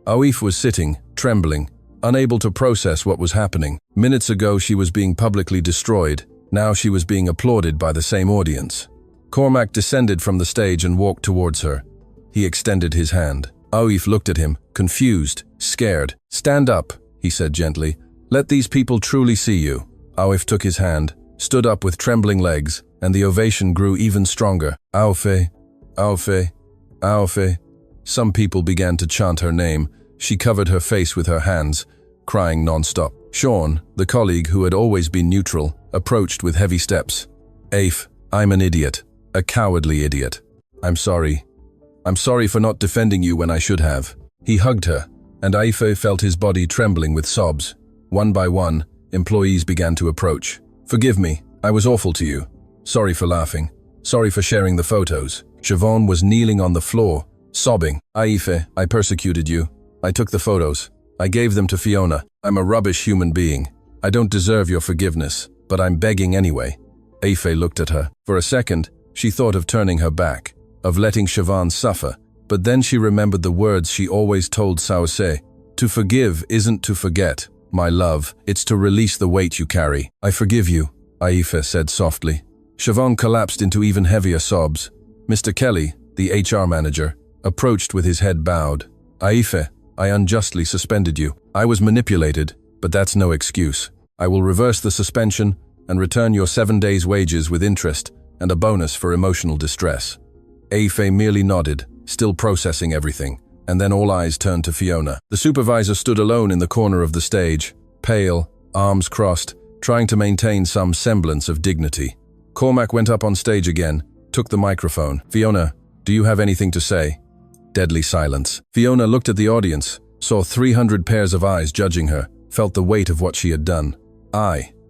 Aif was sitting, trembling, unable to process what was happening. Minutes ago she was being publicly destroyed, now she was being applauded by the same audience. Cormac descended from the stage and walked towards her. He extended his hand. Aif looked at him, confused, scared. "Stand up," he said gently. Let these people truly see you. Aoife took his hand, stood up with trembling legs, and the ovation grew even stronger. Aoife, Aoife, Aoife. Some people began to chant her name. She covered her face with her hands, crying non-stop. Sean, the colleague who had always been neutral, approached with heavy steps. Aoife, I'm an idiot. A cowardly idiot. I'm sorry. I'm sorry for not defending you when I should have. He hugged her, and Aoife felt his body trembling with sobs. One by one, employees began to approach. Forgive me, I was awful to you. Sorry for laughing. Sorry for sharing the photos. Siobhan was kneeling on the floor, sobbing. Aoife, I persecuted you. I took the photos. I gave them to Fiona. I'm a rubbish human being. I don't deserve your forgiveness, but I'm begging anyway. Aoife looked at her. For a second, she thought of turning her back, of letting Siobhan suffer, but then she remembered the words she always told Sauce. To forgive isn't to forget, my love, it's to release the weight you carry. I forgive you, Aoife said softly. Siobhan collapsed into even heavier sobs. Mr. Kelly, the HR manager, approached with his head bowed. Aoife, I unjustly suspended you. I was manipulated, but that's no excuse. I will reverse the suspension and return your 7 days' wages with interest and a bonus for emotional distress. Aoife merely nodded, still processing everything, and then all eyes turned to Fiona. The supervisor stood alone in the corner of the stage, pale, arms crossed, trying to maintain some semblance of dignity. Cormac went up on stage again, took the microphone. Fiona, do you have anything to say? Deadly silence. Fiona looked at the audience, saw 300 pairs of eyes judging her, felt the weight of what she had done.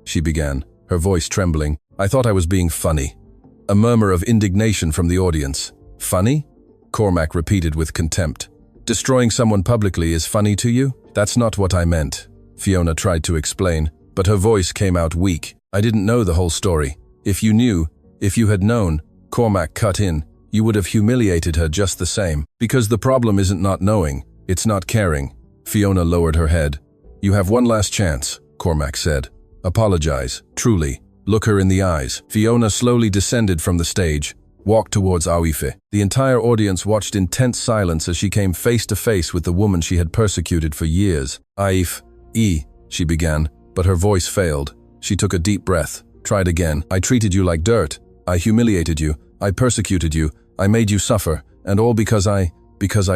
She began, her voice trembling. I thought I was being funny. A murmur of indignation from the audience. Funny? Cormac repeated with contempt. Destroying someone publicly is funny to you? That's not what I meant. Fiona tried to explain, but her voice came out weak. I didn't know the whole story. If you knew, if you had known, Cormac cut in, you would have humiliated her just the same. Because the problem isn't not knowing, it's not caring. Fiona lowered her head. You have one last chance, Cormac said. Apologize, truly. Look her in the eyes. Fiona slowly descended from the stage, walked towards Aoife. The entire audience watched in tense silence as she came face to face with the woman she had persecuted for years. Aoife, she began, but her voice failed. She took a deep breath, tried again. I treated you like dirt. I humiliated you. I persecuted you. I made you suffer, and all because I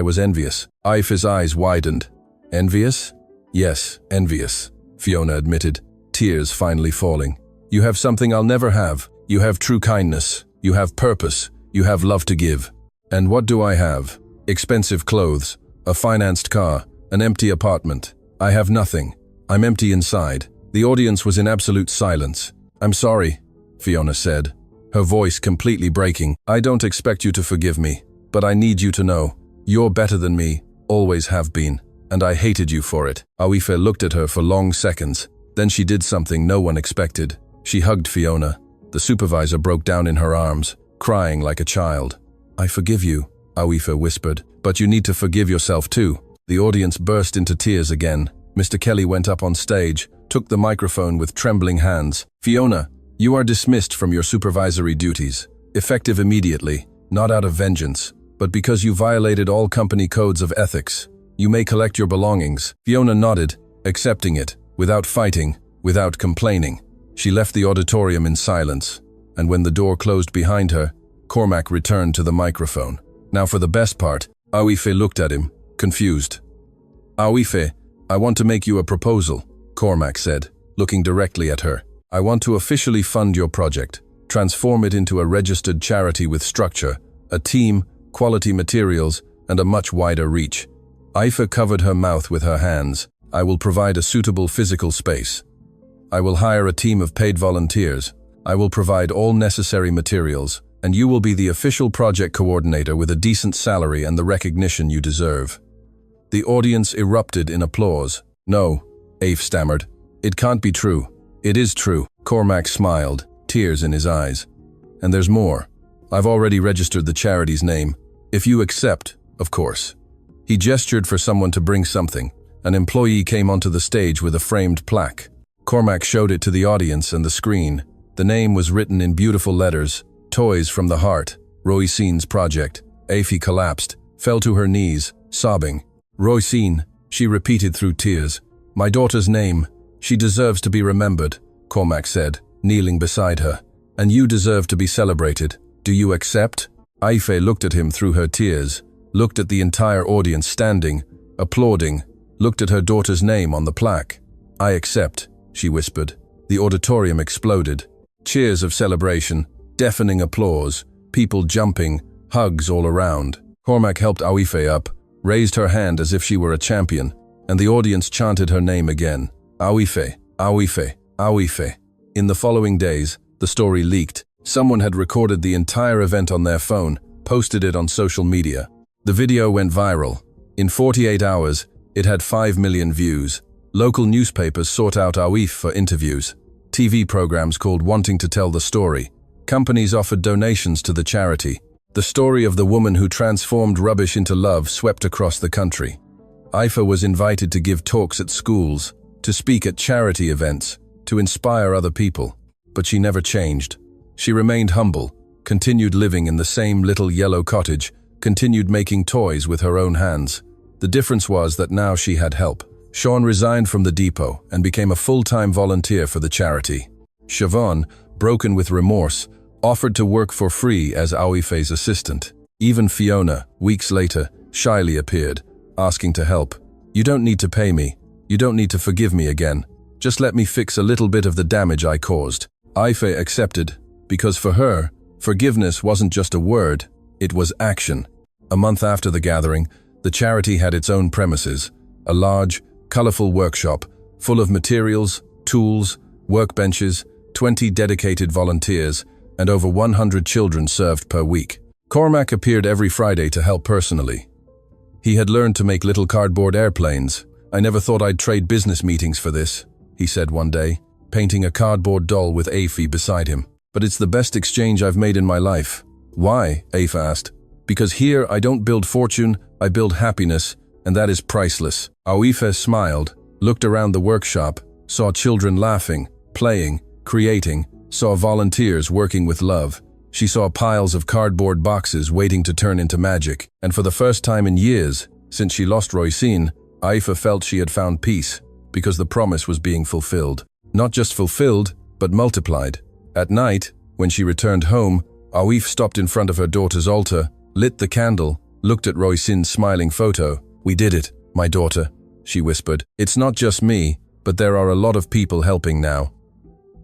was envious. Aoife's eyes widened. Envious? Yes, envious, Fiona admitted, tears finally falling. You have something I'll never have. You have true kindness. You have purpose. You have love to give. And what do I have? Expensive clothes, a financed car, an empty apartment. I have nothing. I'm empty inside. The audience was in absolute silence. I'm sorry, Fiona said, her voice completely breaking. I don't expect you to forgive me, but I need you to know, you're better than me, always have been, and I hated you for it. Aoife looked at her for long seconds. Then she did something no one expected. She hugged Fiona. The supervisor broke down in her arms, crying like a child. I forgive you, Aoife whispered, but you need to forgive yourself too. The audience burst into tears again. Mr. Kelly went up on stage, took the microphone with trembling hands. Fiona, you are dismissed from your supervisory duties, effective immediately, not out of vengeance, but because you violated all company codes of ethics. You may collect your belongings. Fiona nodded, accepting it, without fighting, without complaining. She left the auditorium in silence, and when the door closed behind her, Cormac returned to the microphone. Now for the best part, Aoife looked at him, confused. Aoife, I want to make you a proposal, Cormac said, looking directly at her. I want to officially fund your project, transform it into a registered charity with structure, a team, quality materials, and a much wider reach. Aoife covered her mouth with her hands. I will provide a suitable physical space. I will hire a team of paid volunteers. I will provide all necessary materials, and you will be the official project coordinator with a decent salary and the recognition you deserve. The audience erupted in applause. No, Aoife stammered. It can't be true. It is true. Cormac smiled, tears in his eyes. And there's more. I've already registered the charity's name. If you accept, of course. He gestured for someone to bring something. An employee came onto the stage with a framed plaque. Cormac showed it to the audience and the screen. The name was written in beautiful letters. Toys from the Heart. Roisin's project. Aoife collapsed, fell to her knees, sobbing. Roisin, she repeated through tears. My daughter's name. She deserves to be remembered, Cormac said, kneeling beside her. And you deserve to be celebrated. Do you accept? Aoife looked at him through her tears, looked at the entire audience standing, applauding, looked at her daughter's name on the plaque. I accept, she whispered. The auditorium exploded. Cheers of celebration, deafening applause, people jumping, hugs all around. Cormac helped Aoife up, raised her hand as if she were a champion, and the audience chanted her name again. Aoife, Aoife, Aoife. In the following days, the story leaked. Someone had recorded the entire event on their phone, posted it on social media. The video went viral. In 48 hours, it had 5 million views. Local newspapers sought out Aoife for interviews. TV programs called Wanting to Tell the Story. Companies offered donations to the charity. The story of the woman who transformed rubbish into love swept across the country. Aoife was invited to give talks at schools, to speak at charity events, to inspire other people. But she never changed. She remained humble, continued living in the same little yellow cottage, continued making toys with her own hands. The difference was that now she had help. Sean resigned from the depot and became a full-time volunteer for the charity. Siobhan, broken with remorse, offered to work for free as Aoife's assistant. Even Fiona, weeks later, shyly appeared, asking to help. You don't need to pay me. You don't need to forgive me again. Just let me fix a little bit of the damage I caused. Aoife accepted, because for her, forgiveness wasn't just a word, it was action. A month after the gathering, the charity had its own premises, a large, colorful workshop, full of materials, tools, workbenches, 20 dedicated volunteers, and over 100 children served per week. Cormac appeared every Friday to help personally. He had learned to make little cardboard airplanes. I never thought I'd trade business meetings for this, he said one day, painting a cardboard doll with Aoife beside him. But it's the best exchange I've made in my life. Why? Aoife asked. Because here I don't build fortune, I build happiness, and that is priceless. Aoife smiled, looked around the workshop, saw children laughing, playing, creating, saw volunteers working with love. She saw piles of cardboard boxes waiting to turn into magic. And for the first time in years, since she lost Roisin, Aoife felt she had found peace, because the promise was being fulfilled. Not just fulfilled, but multiplied. At night, when she returned home, Aoife stopped in front of her daughter's altar, lit the candle, looked at Roisin's smiling photo. We did it, my daughter, she whispered. It's not just me, but there are a lot of people helping now.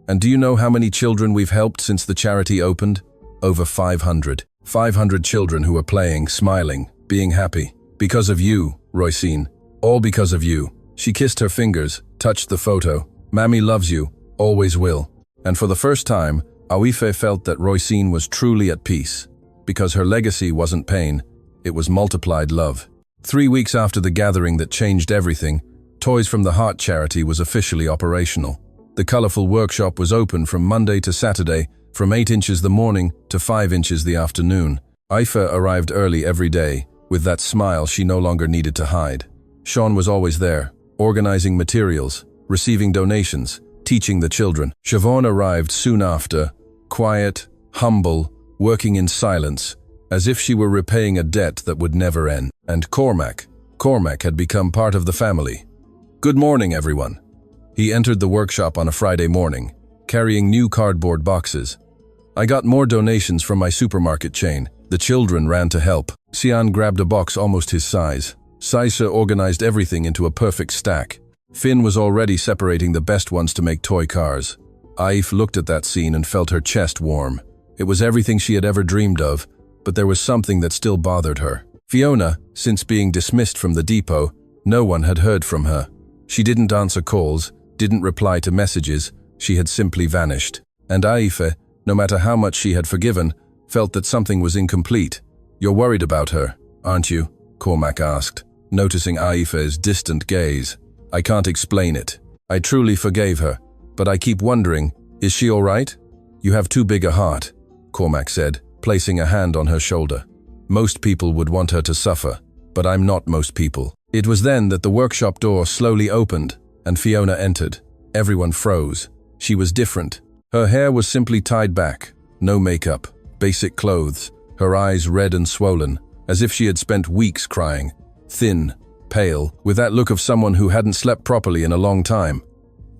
And do you know how many children we've helped since the charity opened? Over 500. 500 children who are playing, smiling, being happy. Because of you, Roisin. All because of you. She kissed her fingers, touched the photo. Mammy loves you, always will. And for the first time, Aoife felt that Roisin was truly at peace. Because her legacy wasn't pain, it was multiplied love. 3 weeks after the gathering that changed everything, Toys from the Heart charity was officially operational. The colorful workshop was open from Monday to Saturday, from 8 inches the morning to 5 inches the afternoon. Aoife arrived early every day, with that smile she no longer needed to hide. Sean was always there, organizing materials, receiving donations, teaching the children. Siobhan arrived soon after, quiet, humble, working in silence, as if she were repaying a debt that would never end. And Cormac had become part of the family. Good morning, everyone. He entered the workshop on a Friday morning, carrying new cardboard boxes. I got more donations from my supermarket chain. The children ran to help. Sian grabbed a box almost his size. Saisa organized everything into a perfect stack. Finn was already separating the best ones to make toy cars. Aoife looked at that scene and felt her chest warm. It was everything she had ever dreamed of, but there was something that still bothered her. Fiona, since being dismissed from the depot, no one had heard from her. She didn't answer calls, didn't reply to messages, she had simply vanished. And Aoife, no matter how much she had forgiven, felt that something was incomplete. You're worried about her, aren't you? Cormac asked, noticing Aoife's distant gaze. I can't explain it. I truly forgave her, but I keep wondering, is she all right? You have too big a heart, Cormac said, placing a hand on her shoulder. Most people would want her to suffer, but I'm not most people. It was then that the workshop door slowly opened and Fiona entered. Everyone froze. She was different. Her hair was simply tied back, no makeup, basic clothes, her eyes red and swollen, as if she had spent weeks crying, thin, pale, with that look of someone who hadn't slept properly in a long time.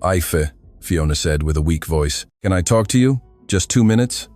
Aoife, Fiona said with a weak voice. Can I talk to you? Just 2 minutes?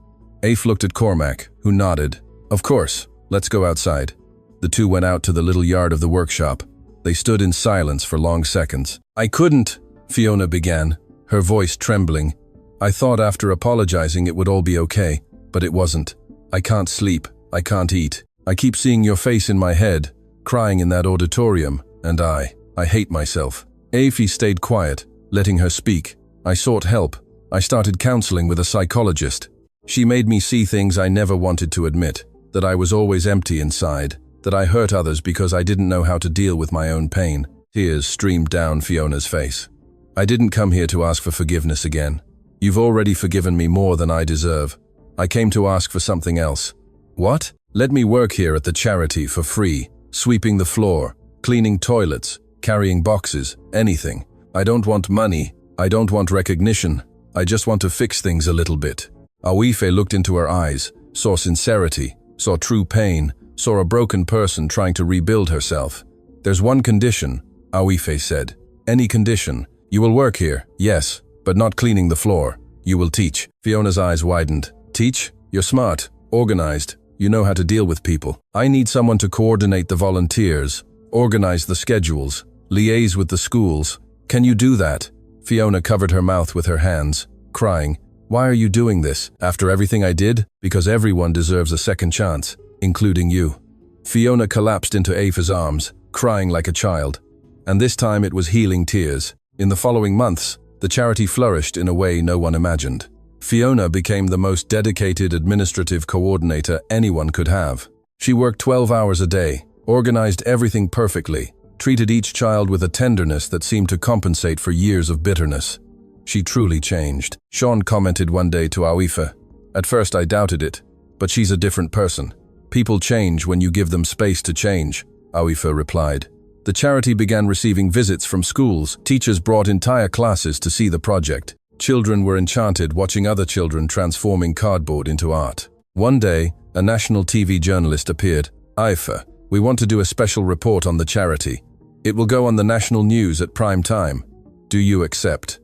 Aoife looked at Cormac, who nodded. Of course, let's go outside. The two went out to the little yard of the workshop. They stood in silence for long seconds. I couldn't, Fiona began, her voice trembling. I thought after apologizing it would all be okay, but it wasn't. I can't sleep, I can't eat. I keep seeing your face in my head, crying in that auditorium, and I hate myself. Aoife stayed quiet, letting her speak. I sought help. I started counseling with a psychologist. She made me see things I never wanted to admit, that I was always empty inside, that I hurt others because I didn't know how to deal with my own pain. Tears streamed down Fiona's face. I didn't come here to ask for forgiveness again. You've already forgiven me more than I deserve. I came to ask for something else. What? Let me work here at the charity for free, sweeping the floor, cleaning toilets, carrying boxes, anything. I don't want money. I don't want recognition. I just want to fix things a little bit. Aoife looked into her eyes, saw sincerity, saw true pain, saw a broken person trying to rebuild herself. There's one condition, Aoife said. Any condition. You will work here, yes, but not cleaning the floor. You will teach. Fiona's eyes widened. Teach? You're smart, organized. You know how to deal with people. I need someone to coordinate the volunteers, organize the schedules, liaise with the schools. Can you do that? Fiona covered her mouth with her hands, crying. Why are you doing this? After everything I did? Because everyone deserves a second chance, including you. Fiona collapsed into Aoife's arms, crying like a child. And this time it was healing tears. In the following months, the charity flourished in a way no one imagined. Fiona became the most dedicated administrative coordinator anyone could have. She worked 12 hours a day, organized everything perfectly, treated each child with a tenderness that seemed to compensate for years of bitterness. She truly changed. Sean commented one day to Aoife. At first I doubted it, but she's a different person. People change when you give them space to change, Aoife replied. The charity began receiving visits from schools. Teachers brought entire classes to see the project. Children were enchanted watching other children transforming cardboard into art. One day, a national TV journalist appeared. Aoife, we want to do a special report on the charity. It will go on the national news at prime time. Do you accept?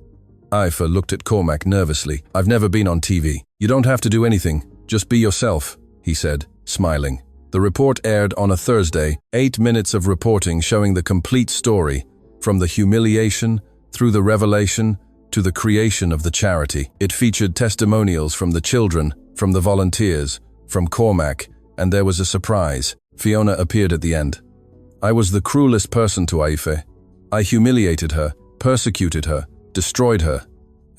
Aoife looked at Cormac nervously. I've never been on TV. You don't have to do anything. Just be yourself, he said, smiling. The report aired on a Thursday, 8 minutes of reporting showing the complete story, from the humiliation, through the revelation, to the creation of the charity. It featured testimonials from the children, from the volunteers, from Cormac, and there was a surprise. Fiona appeared at the end. I was the cruelest person to Aoife. I humiliated her, persecuted her, destroyed her.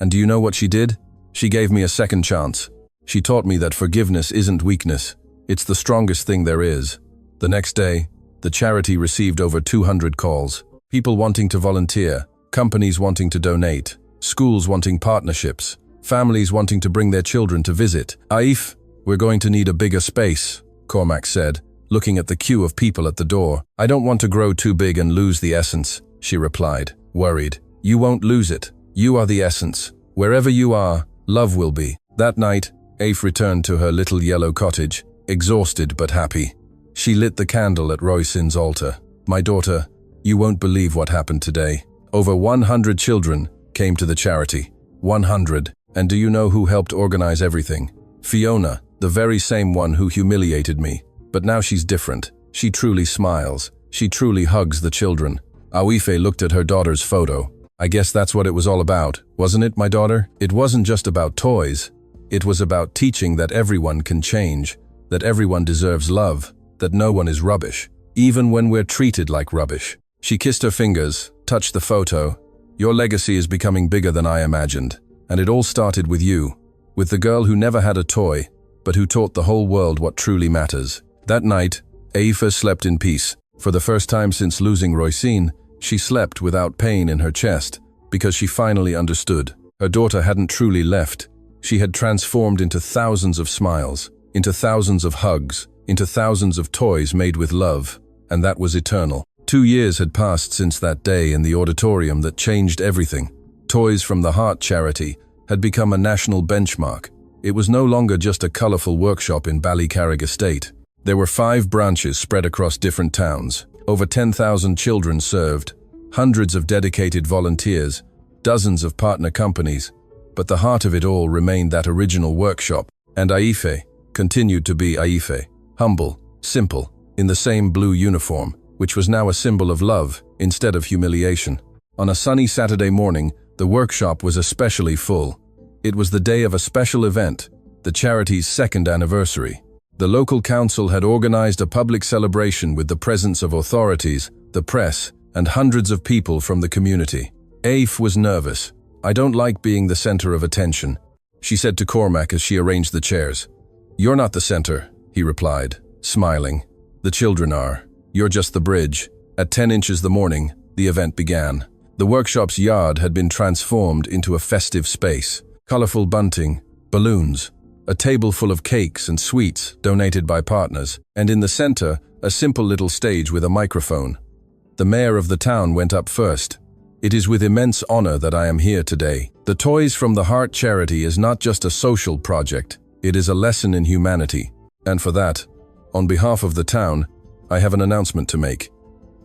And do you know what she did? She gave me a second chance. She taught me that forgiveness isn't weakness. It's the strongest thing there is. The next day, the charity received over 200 calls. People wanting to volunteer, companies wanting to donate, schools wanting partnerships, families wanting to bring their children to visit. Aoife, we're going to need a bigger space, Cormac said, looking at the queue of people at the door. I don't want to grow too big and lose the essence, she replied, worried. You won't lose it. You are the essence. Wherever you are, love will be. That night, Aoife returned to her little yellow cottage, exhausted but happy. She lit the candle at Roisin's altar. My daughter, you won't believe what happened today. Over 100 children came to the charity. 100. And do you know who helped organize everything? Fiona, the very same one who humiliated me. But now she's different. She truly smiles. She truly hugs the children. Aoife looked at her daughter's photo. I guess that's what it was all about, wasn't it, my daughter? It wasn't just about toys. It was about teaching that everyone can change, that everyone deserves love, that no one is rubbish, even when we're treated like rubbish. She kissed her fingers, touched the photo. Your legacy is becoming bigger than I imagined, and it all started with you, with the girl who never had a toy, but who taught the whole world what truly matters. That night, Aoife slept in peace. For the first time since losing Roisin, she slept without pain in her chest, because she finally understood. Her daughter hadn't truly left. She had transformed into thousands of smiles, into thousands of hugs, into thousands of toys made with love, and that was eternal. 2 years had passed since that day in the auditorium that changed everything. Toys from the Heart charity had become a national benchmark. It was no longer just a colorful workshop in Ballycarrig Estate. There were 5 branches spread across different towns. Over 10,000 children served, hundreds of dedicated volunteers, dozens of partner companies, but the heart of it all remained that original workshop. And Aife continued to be Aife, humble, simple, in the same blue uniform, which was now a symbol of love instead of humiliation. On a sunny Saturday morning, the workshop was especially full. It was the day of a special event, the charity's 2nd anniversary. The local council had organized a public celebration with the presence of authorities, the press, and hundreds of people from the community. Aif was nervous. "I don't like being the center of attention," she said to Cormac as she arranged the chairs. "You're not the center," he replied, smiling. "The children are. You're just the bridge." At 10 inches the morning, the event began. The workshop's yard had been transformed into a festive space. Colorful bunting, balloons, a table full of cakes and sweets donated by partners, and in the center, a simple little stage with a microphone. The mayor of the town went up first. "It is with immense honor that I am here today. The Toys from the Heart charity is not just a social project, it is a lesson in humanity. And for that, on behalf of the town, I have an announcement to make."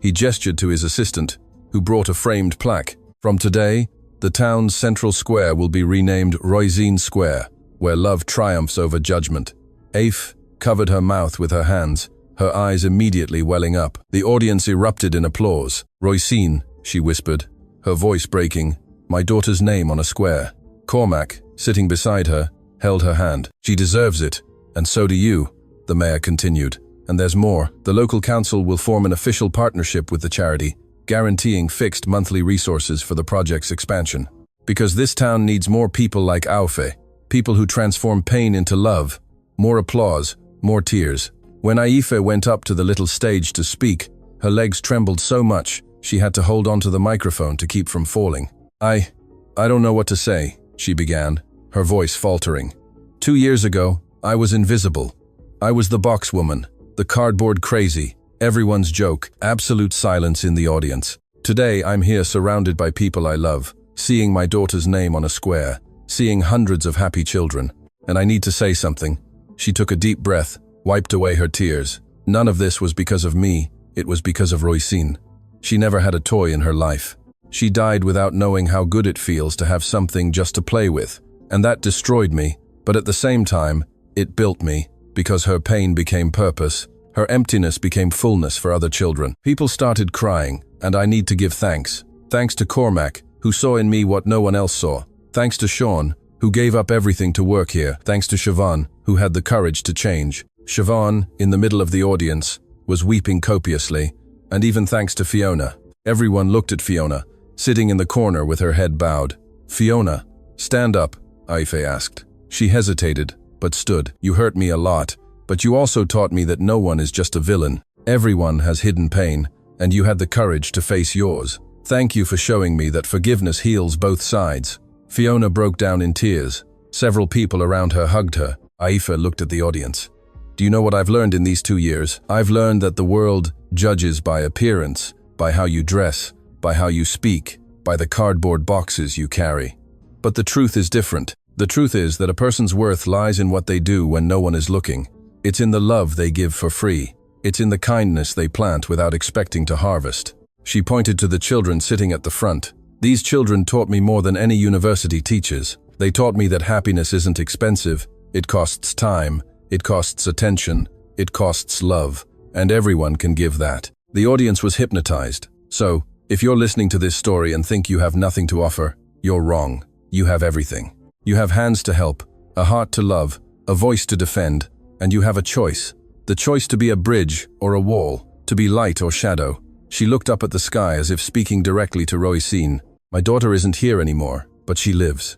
He gestured to his assistant, who brought a framed plaque. "From today, the town's central square will be renamed Roisin Square, where love triumphs over judgment." Aif covered her mouth with her hands, her eyes immediately welling up. The audience erupted in applause. "Roisin," she whispered, her voice breaking, "my daughter's name on a square." Cormac, sitting beside her, held her hand. "She deserves it, and so do you," the mayor continued. "And there's more. The local council will form an official partnership with the charity, guaranteeing fixed monthly resources for the project's expansion. Because this town needs more people like Aufe, people who transform pain into love, more applause, more tears." When Aife went up to the little stage to speak, her legs trembled so much she had to hold onto the microphone to keep from falling. I don't know what to say," she began, her voice faltering. "2 years ago, I was invisible. I was the box woman, the cardboard crazy, everyone's joke, absolute silence in the audience. Today, I'm here surrounded by people I love, seeing my daughter's name on a square, seeing hundreds of happy children. And I need to say something." She took a deep breath, wiped away her tears. "None of this was because of me, it was because of Roisin. She never had a toy in her life. She died without knowing how good it feels to have something just to play with. And that destroyed me, but at the same time, it built me, because her pain became purpose. Her emptiness became fullness for other children." People started crying, and I need to give thanks. Thanks to Cormac, who saw in me what no one else saw. Thanks to Sean, who gave up everything to work here. Thanks to Siobhan, who had the courage to change. Siobhan, in the middle of the audience, was weeping copiously, and even thanks to Fiona. Everyone looked at Fiona, sitting in the corner with her head bowed. "Fiona, stand up," Aife asked. She hesitated, but stood. "You hurt me a lot, but you also taught me that no one is just a villain. Everyone has hidden pain, and you had the courage to face yours. Thank you for showing me that forgiveness heals both sides." Fiona broke down in tears. Several people around her hugged her. Aife looked at the audience. "Do you know what I've learned in these 2 years? I've learned that the world judges by appearance, by how you dress, by how you speak, by the cardboard boxes you carry. But the truth is different. The truth is that a person's worth lies in what they do when no one is looking. It's in the love they give for free. It's in the kindness they plant without expecting to harvest." She pointed to the children sitting at the front. "These children taught me more than any university teaches. They taught me that happiness isn't expensive. It costs time. It costs attention, it costs love, and everyone can give that." The audience was hypnotized. So, if you're listening to this story and think you have nothing to offer, you're wrong. You have everything. You have hands to help, a heart to love, a voice to defend, and you have a choice. The choice to be a bridge or a wall, to be light or shadow. She looked up at the sky as if speaking directly to Roisin. "My daughter isn't here anymore, but she lives.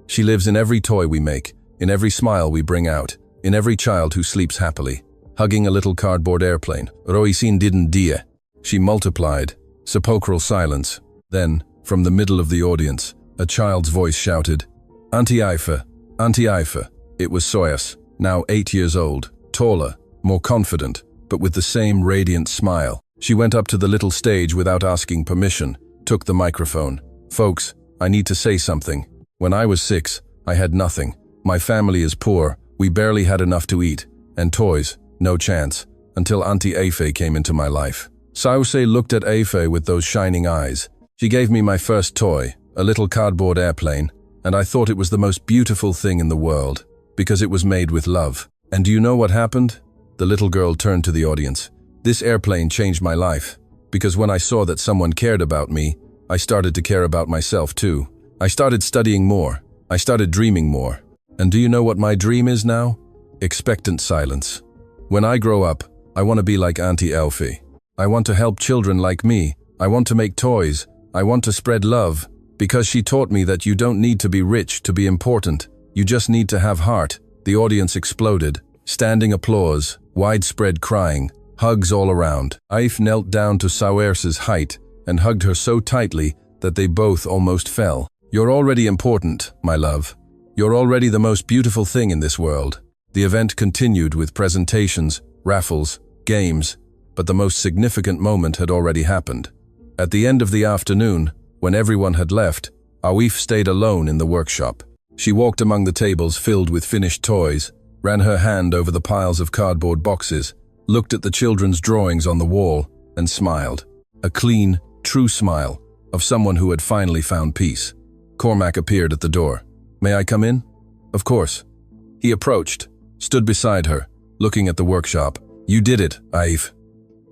She lives in every toy we make, in every smile we bring out, in every child who sleeps happily, hugging a little cardboard airplane. Roisin didn't die. She multiplied." Sepulchral silence. Then, from the middle of the audience, a child's voice shouted, "Auntie Aife, Auntie Aife." It was Soyas, now 8 years old, taller, more confident, but with the same radiant smile. She went up to the little stage without asking permission, took the microphone. "Folks, I need to say something. When I was 6, I had nothing. My family is poor. We barely had enough to eat, and toys, no chance, until Auntie Aife came into my life." Sause looked at Aife with those shining eyes. "She gave me my first toy, a little cardboard airplane, and I thought it was the most beautiful thing in the world, because it was made with love. And do you know what happened? The little girl turned to the audience. This airplane changed my life, because when I saw that someone cared about me, I started to care about myself too. I started studying more. I started dreaming more. And do you know what my dream is now? Expectant silence. When I grow up, I want to be like Auntie Elfie. I want to help children like me. I want to make toys. I want to spread love, because she taught me that you don't need to be rich to be important. You just need to have heart. The audience exploded. Standing applause, widespread crying, hugs all around. Aif knelt down to Sawers's height and hugged her so tightly that they both almost fell. You're already important, my love. You're already the most beautiful thing in this world. The event continued with presentations, raffles, games, but the most significant moment had already happened. At the end of the afternoon, when everyone had left, Aif stayed alone in the workshop. She walked among the tables filled with finished toys, ran her hand over the piles of cardboard boxes, looked at the children's drawings on the wall, and smiled. A clean, true smile of someone who had finally found peace. Cormac appeared at the door. "May I come in?" "Of course." He approached, stood beside her, looking at the workshop. "You did it, Aif.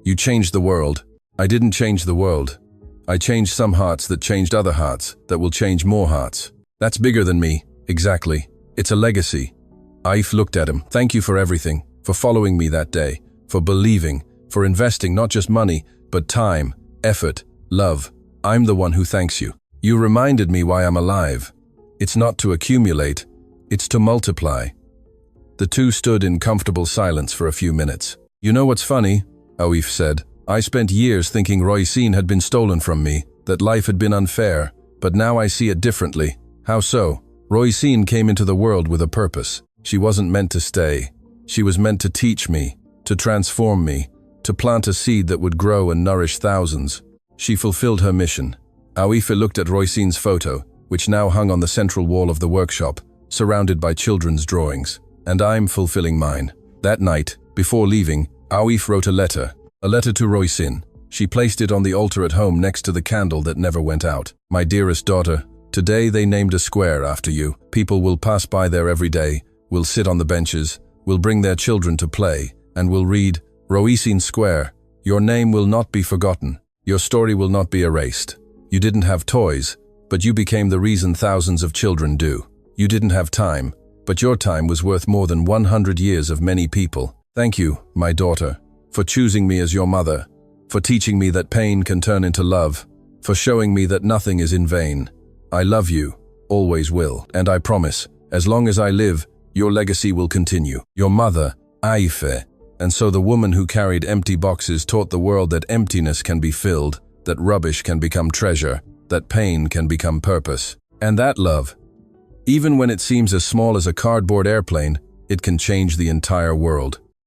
You changed the world." "I didn't change the world. I changed some hearts that changed other hearts that will change more hearts. That's bigger than me." "Exactly. It's a legacy." Aif looked at him. "Thank you for everything, for following me that day, for believing, for investing not just money, but time, effort, love. I'm the one who thanks you. You reminded me why I'm alive. It's not to accumulate, it's to multiply." The two stood in comfortable silence for a few minutes. "You know what's funny?" Aif said. "I spent years thinking Roisin had been stolen from me, that life had been unfair, but now I see it differently." "How so?" "Roisin came into the world with a purpose. She wasn't meant to stay. She was meant to teach me, to transform me, to plant a seed that would grow and nourish thousands. She fulfilled her mission." Aif looked at Roisin's photo, which now hung on the central wall of the workshop, surrounded by children's drawings. "And I'm fulfilling mine." That night, before leaving, Aif wrote a letter to Roisin. She placed it on the altar at home next to the candle that never went out. "My dearest daughter, today they named a square after you. People will pass by there every day, will sit on the benches, will bring their children to play, and will read, 'Roisin Square.' Your name will not be forgotten. Your story will not be erased. You didn't have toys, but you became the reason thousands of children do. You didn't have time, but your time was worth more than 100 years of many people. Thank you, my daughter, for choosing me as your mother, for teaching me that pain can turn into love, for showing me that nothing is in vain. I love you, always will, and I promise, as long as I live, your legacy will continue." Your mother, Aif. And so the woman who carried empty boxes taught the world that emptiness can be filled, that rubbish can become treasure, that pain can become purpose. And that love, even when it seems as small as a cardboard airplane, it can change the entire world.